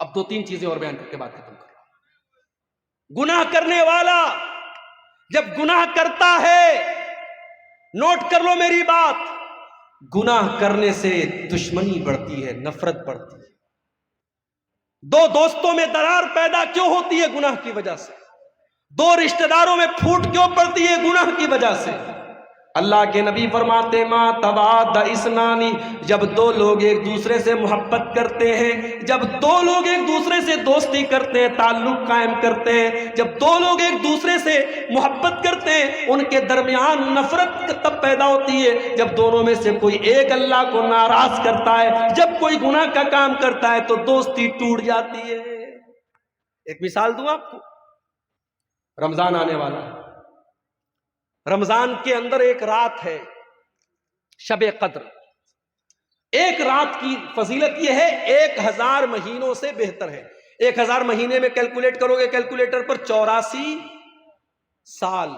[SPEAKER 1] اب 2-3 چیزیں اور بیان کر کے بات ختم کر رہا ہوں۔ گناہ کرنے والا جب گناہ کرتا ہے، نوٹ کر لو میری بات، گناہ کرنے سے دشمنی بڑھتی ہے، نفرت بڑھتی ہے۔ دو دوستوں میں درار پیدا کیوں ہوتی ہے؟ گناہ کی وجہ سے۔ دو رشتہ داروں میں پھوٹ کیوں پڑتی ہے؟ گناہ کی وجہ سے۔ اللہ کے نبی فرماتے ما تواد اسنانی، جب دو لوگ ایک دوسرے سے محبت کرتے ہیں، جب دو لوگ ایک دوسرے سے دوستی کرتے ہیں، تعلق قائم کرتے ہیں، جب دو لوگ ایک دوسرے سے محبت کرتے ہیں، ان کے درمیان نفرت تب پیدا ہوتی ہے جب دونوں میں سے کوئی ایک اللہ کو ناراض کرتا ہے، جب کوئی گناہ کا کام کرتا ہے تو دوستی ٹوٹ جاتی ہے۔ ایک مثال دوں آپ کو، رمضان آنے والا ہے، رمضان کے اندر ایک رات ہے شب قدر، ایک رات کی فضیلت یہ ہے 1000 مہینوں سے بہتر ہے. 1000 مہینے میں کیلکولیٹ کرو گے کیلکولیٹر پر 84 سال.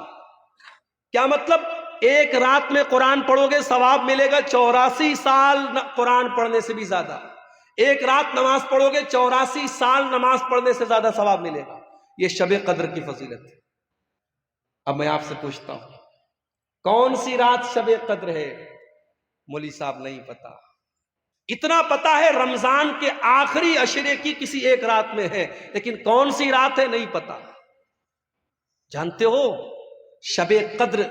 [SPEAKER 1] کیا مطلب؟ ایک رات میں قرآن پڑھو گے ثواب ملے گا 84 سال قرآن پڑھنے سے بھی زیادہ. ایک رات نماز پڑھو گے 84 سال نماز پڑھنے سے زیادہ ثواب ملے گا. یہ شب قدر کی فضیلت ہے. اب میں آپ سے پوچھتا ہوں کون سی رات شب قدر ہے؟ مولوی صاحب نہیں پتا. اتنا پتا ہے رمضان کے آخری عشرے کی کسی ایک رات میں ہے، لیکن کون سی رات ہے نہیں پتا. جانتے ہو شب قدر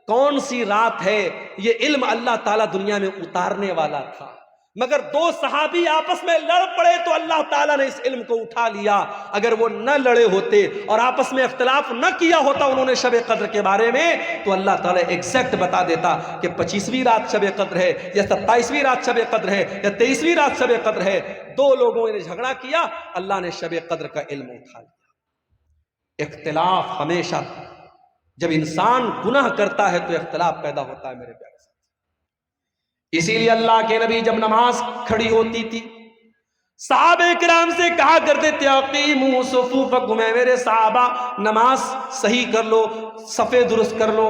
[SPEAKER 1] کون سی رات ہے؟ یہ علم اللہ تعالیٰ دنیا میں اتارنے والا تھا، مگر 2 صحابی آپس میں لڑ پڑے تو اللہ تعالیٰ نے اس علم کو اٹھا لیا. اگر وہ نہ لڑے ہوتے اور آپس میں اختلاف نہ کیا ہوتا انہوں نے شب قدر کے بارے میں، تو اللہ تعالیٰ ایگزیکٹ بتا دیتا کہ 25ویں رات شب قدر ہے یا 27ویں رات شب قدر ہے یا 23ویں رات شب قدر ہے. 2 لوگوں نے جھگڑا کیا، اللہ نے شب قدر کا علم اٹھا لیا. اختلاف ہمیشہ، جب انسان گناہ کرتا ہے تو اختلاف پیدا ہوتا ہے میرے پیارے ساتھ. اسی لیے اللہ کے نبی جب نماز کھڑی ہوتی تھی صحابہ کرام سے کہا کرتے تھے اقیموا صفوفکم، اے میرے صحابہ نماز صحیح کر لو، صفیں درست کر لو.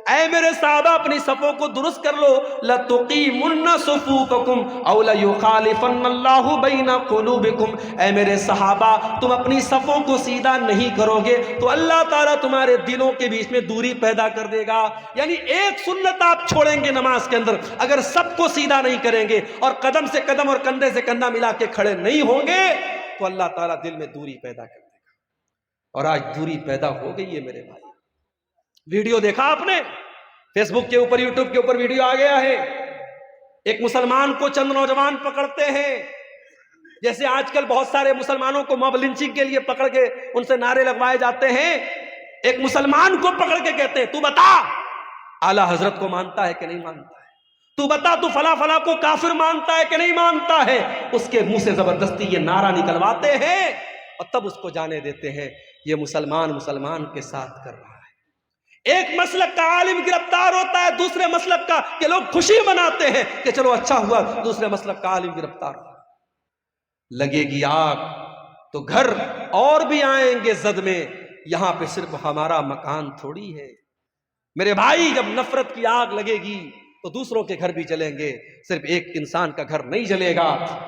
[SPEAKER 1] اے میرے صحابہ اپنی صفوں کو درست کر لو. لَتُقِیمُنَّ صُفُوفَکُمْ أَوْ لَيُخَالِفَنَّ اللَّهُ بَيْنَ قُلُوبِکُمْ، اے میرے صحابہ تم اپنی صفوں کو سیدھا نہیں کرو گے تو اللہ تعالیٰ تمہارے دلوں کے بیچ میں دوری پیدا کر دے گا. یعنی ایک سنت آپ چھوڑیں گے نماز کے اندر، اگر سب کو سیدھا نہیں کریں گے اور قدم سے قدم اور کندھے سے کندھا ملا کے کھڑے نہیں ہوں گے تو اللہ تعالیٰ دل میں دوری پیدا کر دے گا. اور آج دوری پیدا ہو گئی ہے میرے بھائی. ویڈیو دیکھا آپ نے فیس بک کے اوپر، یوٹیوب کے اوپر ویڈیو آ گیا ہے. ایک مسلمان کو چند نوجوان پکڑتے ہیں، جیسے آج کل بہت سارے مسلمانوں کو موب لنچنگ کے لیے پکڑ کے ان سے نعرے لگوائے جاتے ہیں. ایک مسلمان کو پکڑ کے کہتے ہیں تو بتا اعلیٰ حضرت کو مانتا ہے کہ نہیں مانتا ہے، تو بتا تو فلاں فلاں کو کافر مانتا ہے کہ نہیں مانتا ہے. اس کے منہ سے زبردستی یہ نعرہ نکلواتے ہیں اور تب اس کو جانے دیتے ہیں یہ مسلمان کے ساتھ کر رہا ہے. ایک مسلک کا عالم گرفتار ہوتا ہے دوسرے مسلک کا کہ لوگ خوشی مناتے ہیں کہ چلو اچھا ہوا دوسرے مسلک کا عالم گرفتار ہوا. لگے گی آگ تو گھر اور بھی آئیں گے زد میں، یہاں پہ صرف ہمارا مکان تھوڑی ہے. میرے بھائی جب نفرت کی آگ لگے گی تو دوسروں کے گھر بھی جلیں گے، صرف ایک انسان کا گھر نہیں جلے گا.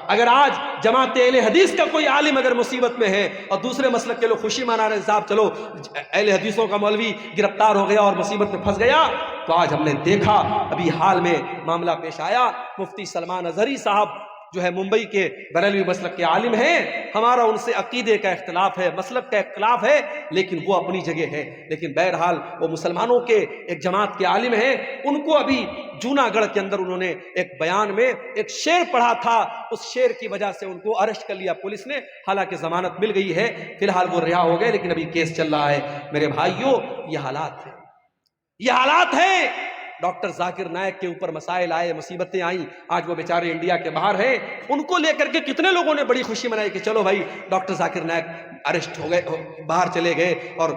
[SPEAKER 1] اگر آج جماعت اہل حدیث کا کوئی عالم اگر مصیبت میں ہے اور دوسرے مسلک کے لوگ خوشی منا رہے صاحب چلو اہل حدیثوں کا مولوی گرفتار ہو گیا اور مصیبت میں پھنس گیا، تو آج ہم نے دیکھا ابھی حال میں معاملہ پیش آیا. مفتی سلمان اظہری صاحب جو ہے ممبئی کے بریلوی مسلک کے عالم ہیں، ہمارا ان سے عقیدے کا اختلاف ہے، مسلک کا اختلاف ہے، لیکن وہ اپنی جگہ ہے. لیکن بہرحال وہ مسلمانوں کے ایک جماعت کے عالم ہیں. ان کو ابھی جوناگڑھ کے اندر انہوں نے ایک بیان میں ایک شعر پڑھا تھا، اس شعر کی وجہ سے ان کو ارسٹ کر لیا پولیس نے. حالانکہ ضمانت مل گئی ہے، فی الحال وہ رہا ہو گئے، لیکن ابھی کیس چل رہا ہے. میرے بھائیوں یہ حالات ہیں، یہ حالات ہیں. ڈاکٹر ذاکر نائک کے اوپر مسائل آئے، مصیبتیں آئیں، آج وہ بیچارے انڈیا کے باہر ہیں. ان کو لے کر کے کتنے لوگوں نے بڑی خوشی منائی کہ چلو بھائی ڈاکٹر ذاکر نائک اریسٹ ہو گئے، باہر چلے گئے اور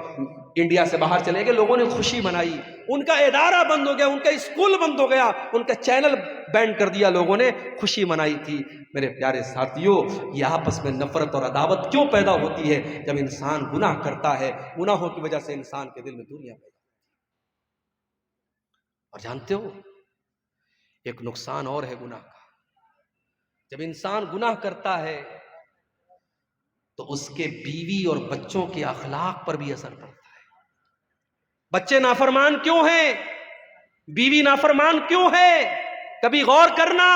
[SPEAKER 1] انڈیا سے باہر چلے گئے. لوگوں نے خوشی منائی، ان کا ادارہ بند ہو گیا، ان کا اسکول بند ہو گیا، ان کا چینل بینڈ کر دیا، لوگوں نے خوشی منائی تھی. میرے پیارے ساتھیوں یہ آپس میں نفرت اور عداوت کیوں پیدا ہوتی ہے؟ جب انسان گناہ کرتا ہے، گناہوں کی وجہ سے انسان کے دل میں دوریاں پیدا. اور جانتے ہو ایک نقصان اور ہے گناہ کا. جب انسان گناہ کرتا ہے تو اس کے بیوی اور بچوں کے اخلاق پر بھی اثر پڑتا ہے. بچے نافرمان کیوں ہیں؟ بیوی نافرمان کیوں ہے؟ کبھی غور کرنا.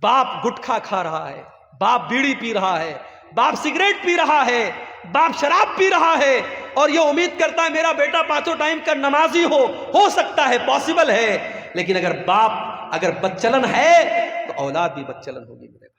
[SPEAKER 1] باپ گٹکھا کھا رہا ہے، باپ بیڑی پی رہا ہے، باپ سگریٹ پی رہا ہے، باپ شراب پی رہا ہے اور یہ امید کرتا ہے میرا بیٹا 5 ٹائم کا نمازی ہو سکتا ہے، پاسبل ہے. لیکن اگر باپ اگر بدچلن ہے تو اولاد بھی بدچلن ہوگی میرے بھائی.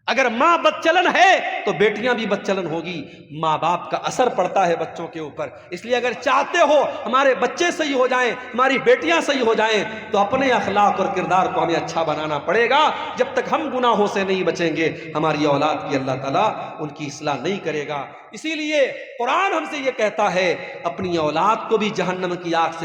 [SPEAKER 1] اگر ماں بدچلن ہے تو بیٹیاں بھی بدچلن ہوگی. ماں باپ کا اثر پڑتا ہے بچوں کے اوپر. اس لیے اگر چاہتے ہو ہمارے بچے صحیح ہو جائیں، ہماری بیٹیاں صحیح ہو جائیں، تو اپنے اخلاق اور کردار کو ہمیں اچھا بنانا پڑے گا. جب تک ہم گناہوں سے نہیں بچیں گے ہماری اولاد کی اللہ تعالیٰ ان کی اصلاح نہیں کرے گا. اسی لیے قرآن ہم سے یہ کہتا ہے اپنی اولاد کو بھی جہنم کی آگ سے